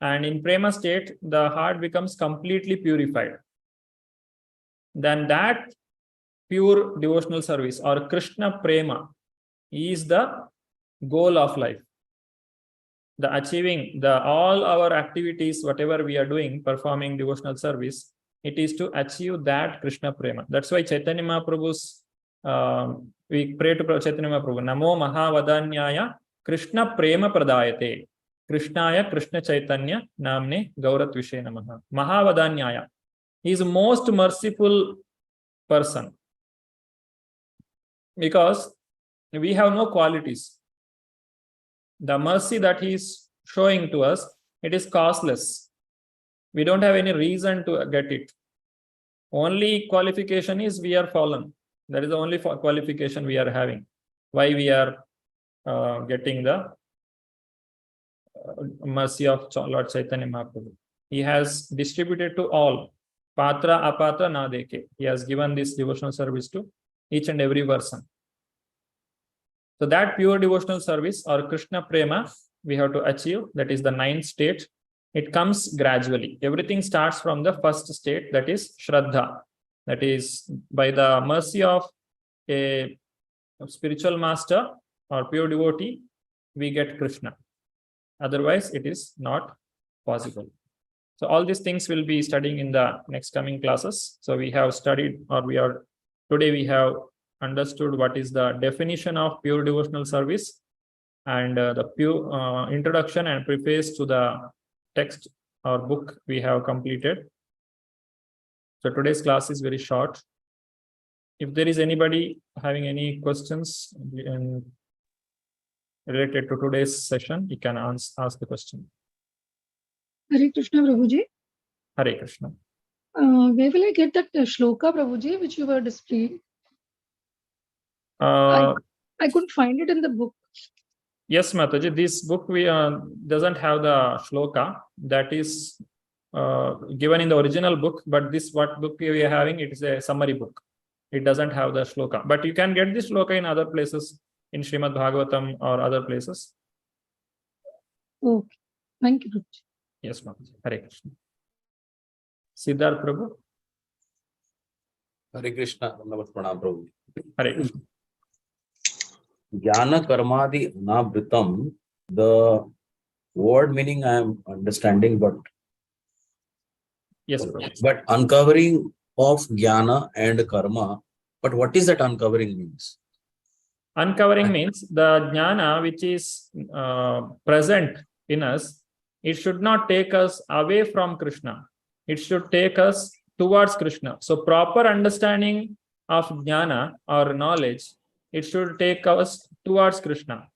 Speaker 1: And in Prema state, the heart becomes completely purified. Then that pure devotional service or Krishna Prema is the goal of life. The achieving all our activities, whatever we are doing, performing devotional service, it is to achieve that Krishna Prema. That's why Chaitanya Mahaprabhu's, we pray to Chaitanya Mahaprabhu, Namo Mahavadanyaya Krishna Prema Pradayate. Krishnaya Krishna Chaitanya Namne Gaurat Vishe Namaha. Mahavadanyaya. He is the most merciful person. Because we have no qualities. The mercy that he is showing to us, it is costless. We don't have any reason to get it. Only qualification is we are fallen. That is the only qualification we are having. Why we are getting the mercy of Lord Chaitanya Mahaprabhu. He has distributed to all. Patra apatra na deke. He has given this devotional service to each and every person. So that pure devotional service or Krishna Prema we have to achieve. That is the 9th state. It comes gradually. Everything starts from the first state, that is Shraddha. That is by the mercy of a spiritual master or pure devotee, we get Krishna. Otherwise, it is not possible. So all these things we'll be studying in the next coming classes. So we have studied, or today we have understood what is the definition of pure devotional service and the pure introduction and preface to the text or book we have completed. So today's class is very short. If there is anybody having any questions related to today's session, you can ask the question.
Speaker 5: Hare Krishna, Prabhuji.
Speaker 1: Hare Krishna.
Speaker 5: Where will I get that shloka, Prabhuji, which you were displaying? I couldn't find it in the book.
Speaker 1: Yes, Mataji, this book doesn't have the shloka that is given in the original book, but this what book we are having, it is a summary book. It doesn't have the shloka, but you can get this shloka in other places, in Srimad Bhagavatam or other places.
Speaker 5: Okay, thank you, Prabhuji.
Speaker 1: Yes, Mataji. Hare Krishna. Siddharth Prabhu.
Speaker 7: Hare Krishna. Pranam Prabhu.
Speaker 1: Hare Krishna.
Speaker 7: Jnana karmadi anavritam. The word meaning I am understanding, but
Speaker 1: yes, Prabhu.
Speaker 7: But uncovering of jnana and karma. But what is that uncovering means?
Speaker 1: Uncovering means the jnana which is present in us. It should not take us away from Krishna. It should take us towards Krishna. So proper understanding of jnana or knowledge, it should take us towards Krishna.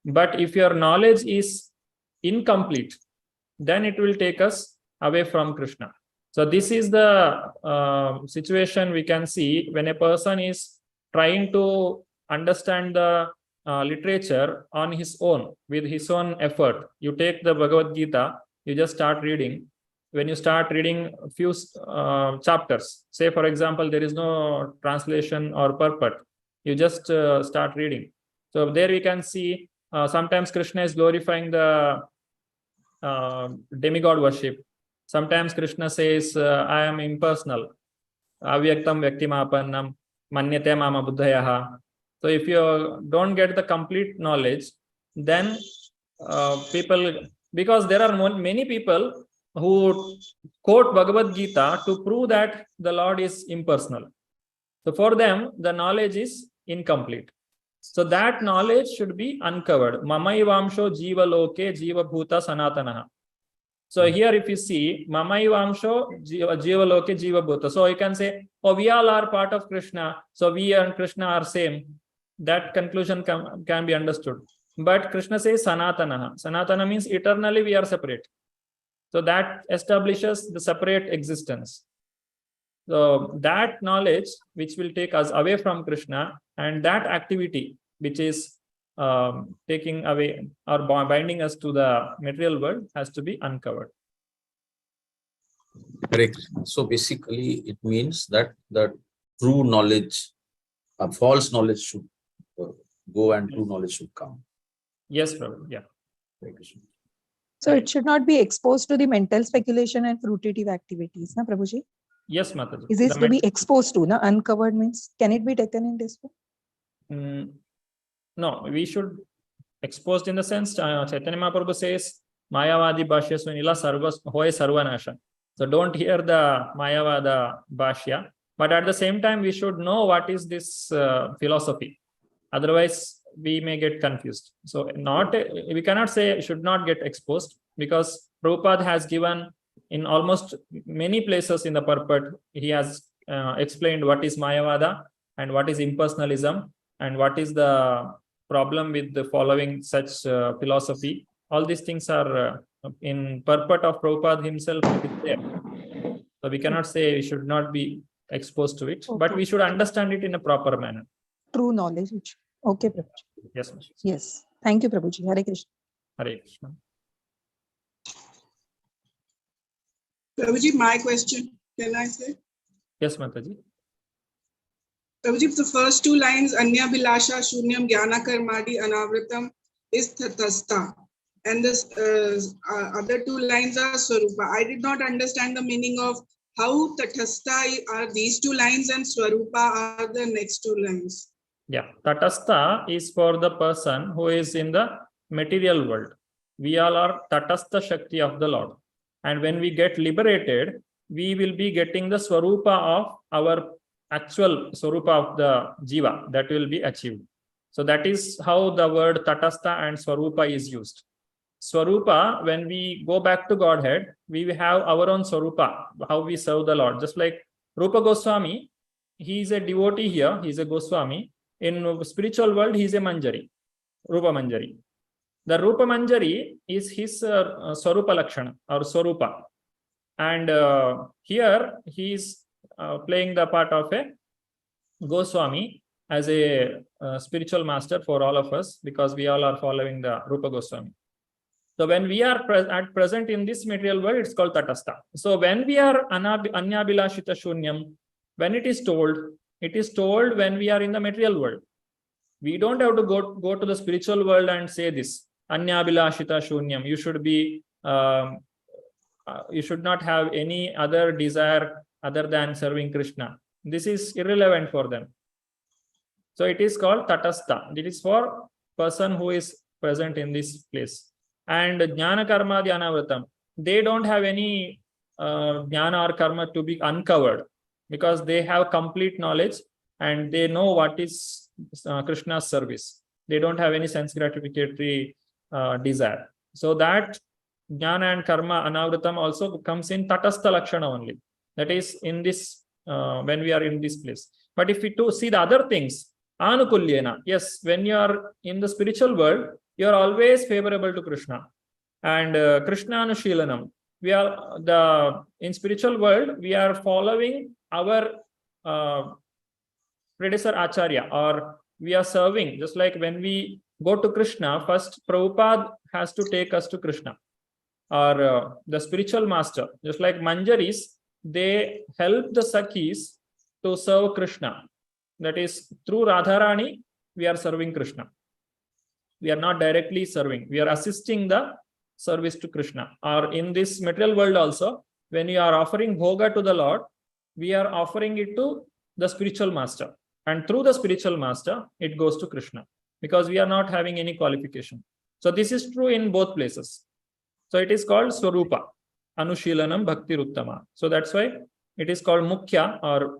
Speaker 1: But if your knowledge is incomplete, then it will take us away from Krishna. So this is the situation we can see when a person is trying to understand the literature on his own, with his own effort. You take the Bhagavad Gita, you just start reading. When you start reading a few chapters, say for example, there is no translation or purport, you just start reading. So there we can see sometimes Krishna is glorifying the demigod worship. Sometimes Krishna says, I am impersonal. Avyaktam vyaktimapannam manyate mama buddhayaha. So if you don't get the complete knowledge, then people, because there are many people who quote Bhagavad Gita to prove that the Lord is impersonal. So for them, the knowledge is incomplete. So that knowledge should be uncovered. Mamaivamsho jiva loke jiva bhuta sanatanaha. So here if you see, Mamaivamsho jiva loke jiva bhuta. So you can say, oh, we all are part of Krishna. So we and Krishna are same. That conclusion can be understood. But Krishna says sanatanaha. Sanatana means eternally we are separate. So that establishes the separate existence. So that knowledge which will take us away from Krishna, and that activity which is taking away or binding us to the material world has to be uncovered.
Speaker 7: Correct. So basically it means that the true knowledge, false knowledge should go and true knowledge should come.
Speaker 1: Yes, Prabhu. Yeah.
Speaker 3: So it should not be exposed to the mental speculation and fruitative activities, na Prabhuji?
Speaker 1: Yes, Mataji.
Speaker 3: Is this to be exposed to, na? Uncovered means, can it be taken in this way?
Speaker 1: No, we should exposed in the sense, Chaitanya Mahaprabhu says, Mayavadi Bhashya Sunila Sarvas Hoy Sarvanasha. So don't hear the Mayavada Bhashya, but at the same time, we should know what is this philosophy. Otherwise, we may get confused. So we cannot say should not get exposed, because Prabhupada has given in almost many places in the purport, he has explained what is Mayavada and what is impersonalism and what is the problem with the following such philosophy. All these things are in purport of Prabhupada himself. There. So we cannot say we should not be exposed to it, but we should understand it in a proper manner.
Speaker 3: True knowledge. Okay, Prabhuji.
Speaker 1: Yes.
Speaker 3: Yes. Thank you, Prabhuji. Hare Krishna.
Speaker 1: Hare Krishna.
Speaker 8: Prabhuji, my question, can I say?
Speaker 1: Yes, Mataji.
Speaker 8: Prabhuji, the first two lines, Anya Bilasha Shunyam Jnana Karmadi Anavritam, is Tatastha. And the other two lines are Swarupa. I did not understand the meaning of how Tatastha are these two lines and Swarupa are the next two lines.
Speaker 1: Yeah, Tatastha is for the person who is in the material world. We all are Tatastha Shakti of the Lord. And when we get liberated, we will be getting the Swarupa of our actual Swarupa of the Jiva that will be achieved. So that is how the word Tatastha and Swarupa is used. Swarupa, when we go back to Godhead, we have our own Swarupa, how we serve the Lord. Just like Rupa Goswami, he is a devotee here, he is a Goswami. In spiritual world, he is a Manjari, Rupa Manjari. The Rupa Manjari is his Swarupa Lakshana or Swarupa. And here he is playing the part of a Goswami as a spiritual master for all of us, because we all are following the Rupa Goswami. So when we are at present in this material world, it's called Tatastha. So when we are Anyabilashita Shunyam, when it is told when we are in the material world. We don't have to go to the spiritual world and say this, Anyabilashita Shunyam. You should be, you should not have any other desire other than serving Krishna. This is irrelevant for them. So it is called Tatastha. It is for person who is present in this place. And Jnana Karma Dhyanavratam, they don't have any Jnana or Karma to be uncovered, because they have complete knowledge and they know what is Krishna's service. They don't have any sense gratificatory desire. So that Jnana and Karma Anavratam also comes in Tatastha Lakshana only. That is in this, when we are in this place. But if we see the other things, Anukulyena, yes, when you are in the spiritual world, you are always favorable to Krishna. And Krishna Anushilanam, we are in spiritual world, we are following our predecessor Acharya, or we are serving. Just like when we go to Krishna, first Prabhupada has to take us to Krishna, or the spiritual master. Just like Manjaris, they help the Sakhis to serve Krishna. That is, through Radharani, we are serving Krishna. We are not directly serving. We are assisting the service to Krishna. Or in this material world also, when you are offering bhoga to the Lord, we are offering it to the spiritual master. And through the spiritual master, it goes to Krishna, because we are not having any qualification. So this is true in both places. So it is called Swarupa, Anushilanam Bhakti Ruttama. So that's why it is called Mukhya or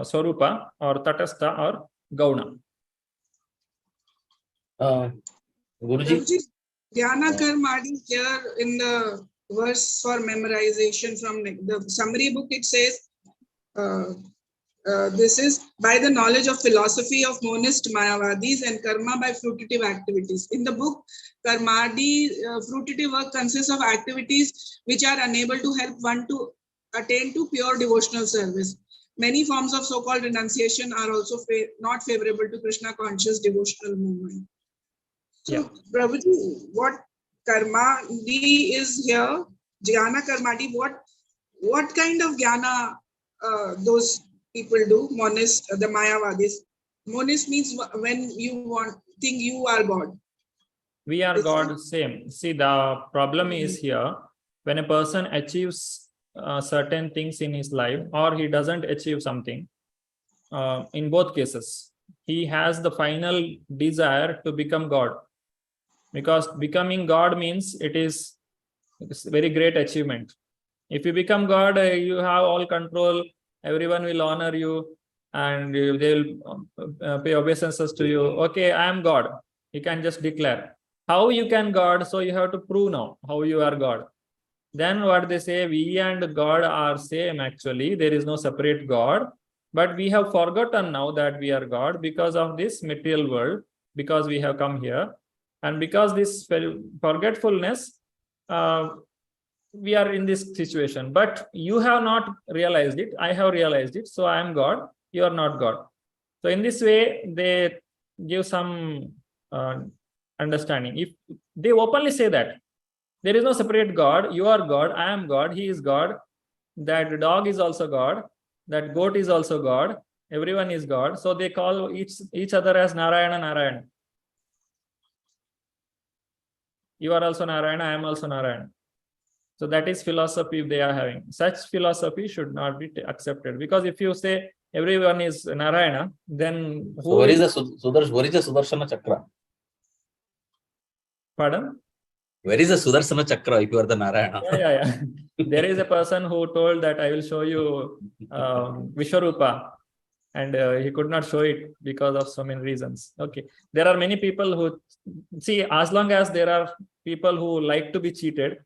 Speaker 1: Swarupa or Tatastha or Gauna.
Speaker 7: Guruji,
Speaker 8: Jnana Karmadi here in the verse for memorization from the summary book, it says, this is by the knowledge of philosophy of monist Mayavadis and karma by fruitive activities. In the book, Karmadi, fruitive work consists of activities which are unable to help one to attain to pure devotional service. Many forms of so-called renunciation are also not favorable to Krishna conscious devotional movement. So, yeah. Prabhuji, what Karmadi is here, Jnana Karmadi, what kind of jnana those people do? Monist, the Mayavadis. Monist means when you think you are God.
Speaker 1: We are God, same. See, the problem is here, when a person achieves certain things in his life, or he doesn't achieve something, in both cases, he has the final desire to become God. Because becoming God means it's a very great achievement. If you become God, you have all control, everyone will honor you, and they will pay obeisances to you. Okay, I am God. You can just declare. How you can God? So you have to prove now how you are God. Then what they say, we and God are same actually. There is no separate God. But we have forgotten now that we are God because of this material world, because we have come here. And because this forgetfulness, we are in this situation. But you have not realized it. I have realized it. So I am God. You are not God. So in this way, they give some understanding. If they openly say that there is no separate God, you are God, I am God, he is God, that dog is also God, that goat is also God, everyone is God. So they call each other as Narayana, Narayana. You are also Narayana, I am also Narayana. So that is philosophy they are having. Such philosophy should not be accepted, because if you say everyone is Narayana, then who
Speaker 7: So where is the Sudarshana Chakra?
Speaker 1: Pardon?
Speaker 7: Where is the Sudarshana Chakra if you are the Narayana?
Speaker 1: Yeah. There is a person who told that I will show you Vishwarupa, and he could not show it because of so many reasons. Okay. There are many people who see, as long as there are people who like to be cheated,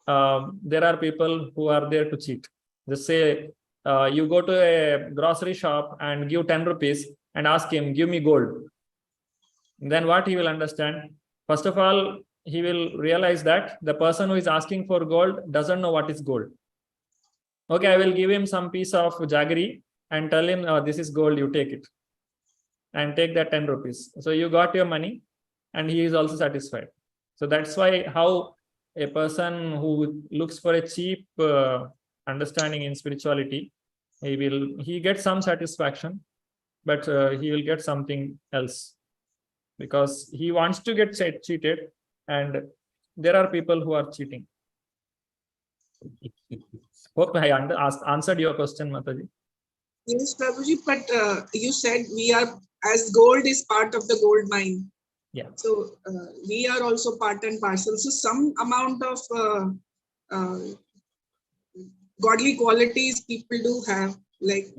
Speaker 1: there are people who are there to cheat. Just say you go to a grocery shop and give 10 rupees and ask him, give me gold. Then what he will understand? First of all, he will realize that the person who is asking for gold doesn't know what is gold. Okay, I will give him some piece of jaggery and tell him, oh, this is gold, you take it. And take that 10 rupees. So you got your money and he is also satisfied. So that's why how a person who looks for a cheap understanding in spirituality, he gets some satisfaction, but he will get something else, because he wants to get cheated, and there are people who are cheating. Hope I answered your question, Mataji.
Speaker 8: Yes, Prabhuji, but you said we are, as gold is part of the gold mine.
Speaker 1: Yeah.
Speaker 8: So we are also part and parcel. So some amount of godly qualities people do have, like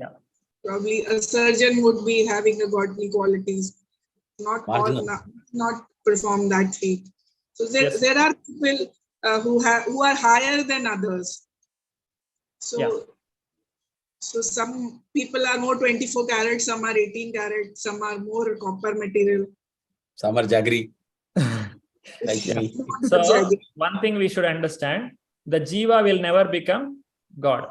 Speaker 8: probably a surgeon would be having a godly qualities, not perform that feat. So there are people who are higher than others. So so some people are more 24 karat, some are 18 karat, some are more copper material.
Speaker 7: Some are jaggery. Like me.
Speaker 1: So one thing we should understand, the jiva will never become God.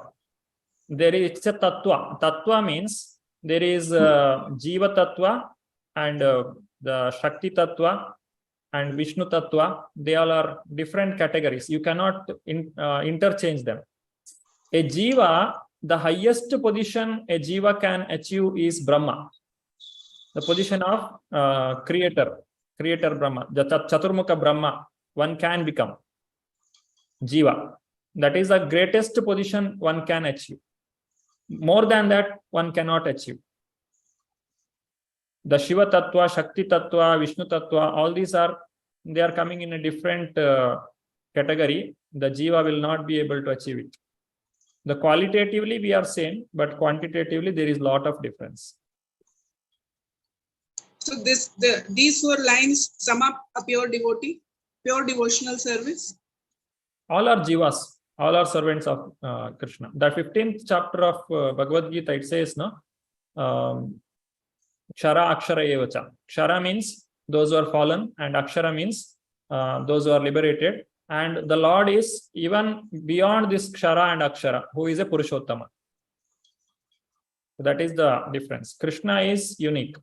Speaker 1: There is a tattva. Tattva means there is jiva tattva and the Shakti tattva and Vishnu tattva. They all are different categories. You cannot interchange them. A jiva, the highest position a jiva can achieve is Brahma, the position of creator Brahma, the Chaturmukha Brahma. One can become jiva. That is the greatest position one can achieve. More than that, one cannot achieve. The Shiva Tattva, Shakti Tattva, Vishnu Tattva, all these they are coming in a different category. The jiva will not be able to achieve it. The qualitatively we are same, but quantitatively there is a lot of difference.
Speaker 8: So these 4 lines sum up a pure devotee, pure devotional service.
Speaker 1: All are jivas, all are servants of Krishna. The 15th chapter of Bhagavad Gita, it says, no, Kshara Akshara Evacha. Kshara means those who are fallen, and Akshara means those who are liberated. And the Lord is even beyond this Kshara and Akshara, who is a Purushottama. That is the difference. Krishna is unique.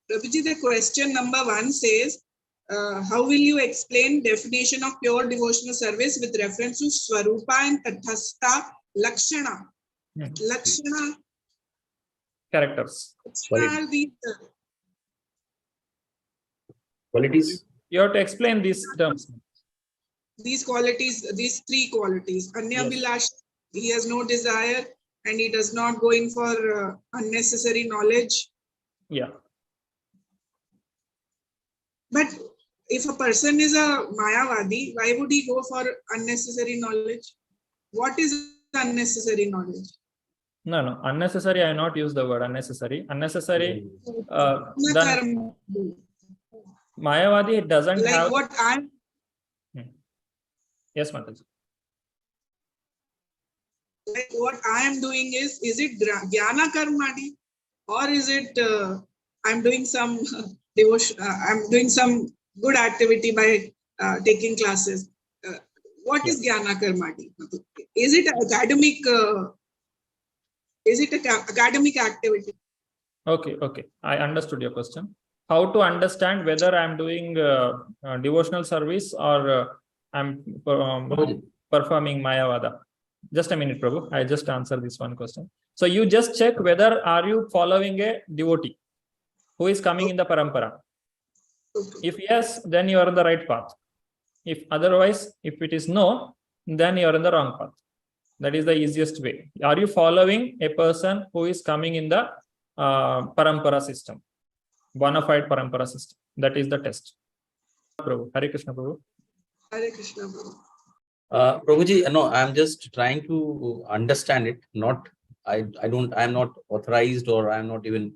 Speaker 8: Prabhuji, the question number 1 says, how will you explain definition of pure devotional service with reference to Swarupa and Tathastha Lakshana? Lakshana.
Speaker 1: Characters.
Speaker 8: Lakshana are these
Speaker 7: qualities.
Speaker 1: You have to explain these terms.
Speaker 8: These qualities, these 3 qualities. Anyabhilash, he has no desire and he does not go in for unnecessary knowledge.
Speaker 1: Yeah.
Speaker 8: But if a person is a Mayavadi, why would he go for unnecessary knowledge? What is unnecessary knowledge?
Speaker 1: No. Unnecessary, I not use the word unnecessary. Unnecessary, Mayavadi doesn't
Speaker 8: like
Speaker 1: have...
Speaker 8: what I'm...
Speaker 1: Yes, Mataji.
Speaker 8: Like what I am doing is it Jnana Karmadi, or is it I'm doing some devotion, I'm doing some good activity by taking classes. What is Jnana Karmadi? Is it academic? Is it an academic activity?
Speaker 1: Okay. I understood your question. How to understand whether I'm doing devotional service or I'm performing Mayavada? Just a minute, Prabhu. I just answer this one question. So you just check whether are you following a devotee who is coming in the parampara. If yes, then you are on the right path. If otherwise, if it is no, then you are on the wrong path. That is the easiest way. Are you following a person who is coming in the parampara system, bona fide parampara system? That is the test. Prabhu, Hare Krishna, Prabhu.
Speaker 8: Hare Krishna, Prabhu.
Speaker 7: Prabhuji, no, I'm just trying to understand it. Not, I'm not authorized, or I'm not even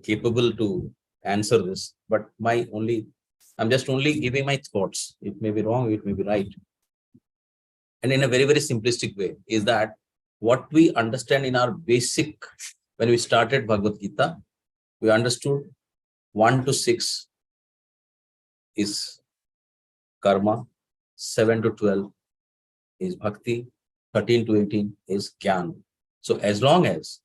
Speaker 7: capable to answer this. But I'm just only giving my thoughts. It may be wrong, it may be right. And in a very, very simplistic way, is that what we understand in our basic, when we started Bhagavad Gita, we understood 1 to 6 is karma, 7 to 12 is bhakti, 13 to 18 is jnana. So as long as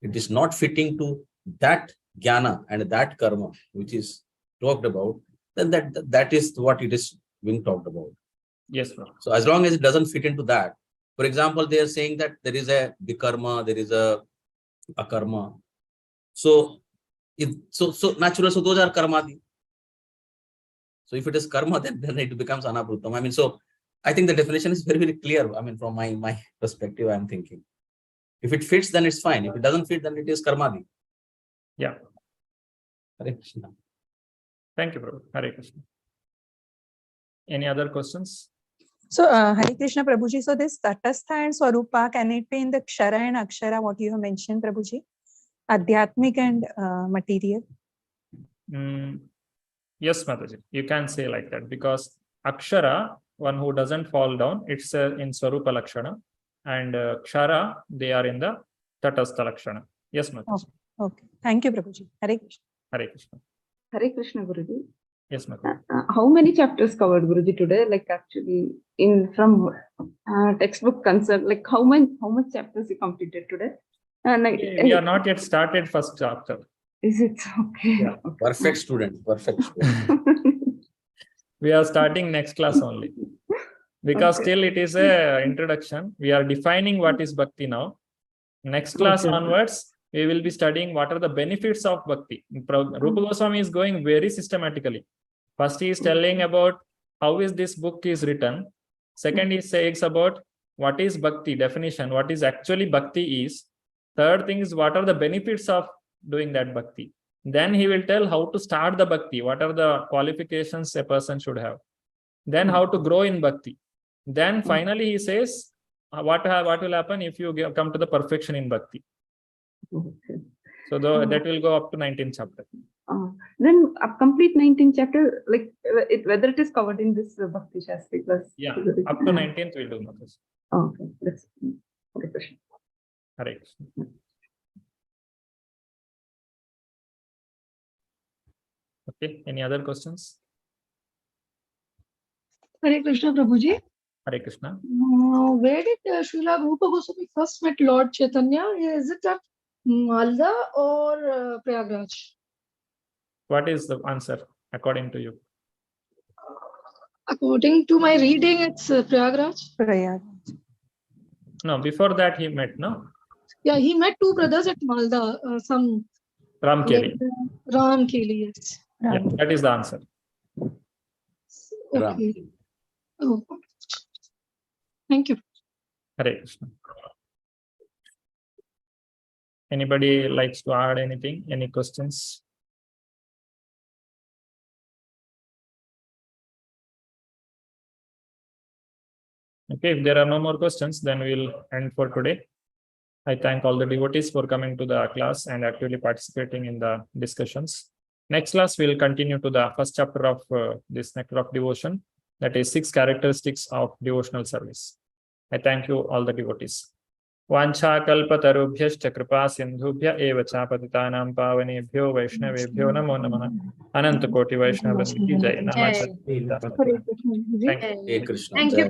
Speaker 7: it is not fitting to that jnana and that karma which is talked about, then that is what it is being talked about.
Speaker 1: Yes, sir.
Speaker 7: So as long as it doesn't fit into that, for example, they are saying that there is a vikarma, there is a akarma. So natural, so those are karmadi. So if it is karma, then it becomes anabhutam. I mean, so I think the definition is very, very clear. I mean, from my perspective, I'm thinking. If it fits, then it's fine. If it doesn't fit, then it is karmadi.
Speaker 1: Yeah.
Speaker 7: Hare Krishna.
Speaker 1: Thank you, Prabhu. Hare Krishna. Any other questions?
Speaker 3: So, Hare Krishna, Prabhuji. So, this Tatastha and Swarupa, can it be in the Kshara and Akshara, what you have mentioned, Prabhuji? Adhyatmic and material?
Speaker 1: Yes, Mataji. You can say like that, because Akshara, one who doesn't fall down, it's in Swarupa Lakshana, and Kshara, they are in the Tatastha Lakshana. Yes, Mataji.
Speaker 3: Okay. Thank you, Prabhuji. Hare Krishna.
Speaker 1: Hare Krishna.
Speaker 9: Hare Krishna, Guruji.
Speaker 1: Yes, Mataji.
Speaker 9: How many chapters covered, Guruji, today? Like actually, from textbook concern, like how much chapters you completed today?
Speaker 1: We are not yet started first chapter.
Speaker 9: Is it okay?
Speaker 1: Yeah.
Speaker 7: Perfect student. Perfect student.
Speaker 1: We are starting next class only, because
Speaker 9: Okay.
Speaker 1: still it is a introduction. We are defining what is bhakti now. Next class
Speaker 9: Okay.
Speaker 1: onwards, we will be studying what are the benefits of bhakti. Rupa Goswami is going very systematically. First, he is telling about how is this book is written. Second, he says about what is bhakti definition, what is actually bhakti is. Third thing is what are the benefits of doing that bhakti. Then he will tell how to start the bhakti, what are the qualifications a person should have. Then how to grow in bhakti. Then finally he says what will happen if you come to the perfection in bhakti.
Speaker 9: Okay.
Speaker 1: So that will go up to 19th chapter.
Speaker 9: Then a complete 19th chapter, like whether it is covered in this Bhakti Shastri plus.
Speaker 1: Yeah, up to 19th we'll do Mataji.
Speaker 9: Okay, that's Hare Krishna.
Speaker 1: Hare Krishna. Okay, any other questions?
Speaker 5: Hare Krishna, Prabhuji.
Speaker 1: Hare Krishna.
Speaker 5: Where did Srila Rupa Goswami first met Lord Chaitanya? Is it at Malda or Prayagraj?
Speaker 1: What is the answer according to you?
Speaker 5: According to my reading, it's Prayagraj.
Speaker 3: Prayag.
Speaker 1: No, before that he met, no?
Speaker 5: Yeah, he met two brothers at Malda, some
Speaker 1: Ramkeli.
Speaker 5: Ram Keli, yes.
Speaker 1: Yeah, that is the answer.
Speaker 5: Okay. Oh. Thank you.
Speaker 1: Hare Krishna. Anybody likes to add anything? Any questions? Okay, if there are no more questions, then we'll end for today. I thank all the devotees for coming to the class and actively participating in the discussions. Next class, we'll continue to the first chapter of this Nectar of Devotion, that is 6 characteristics of devotional service. I thank you all the devotees. Vancha kalpatarubhyascha kripa sindhubhya eva cha patitanam pavanebhyo vaishnavebhyo namo namah. Ananta koti Vaishnava Vrinda ki jai. Namah.
Speaker 9: Hare Krishna.
Speaker 1: Thank you.
Speaker 7: Hare Krishna.
Speaker 6: Thank you.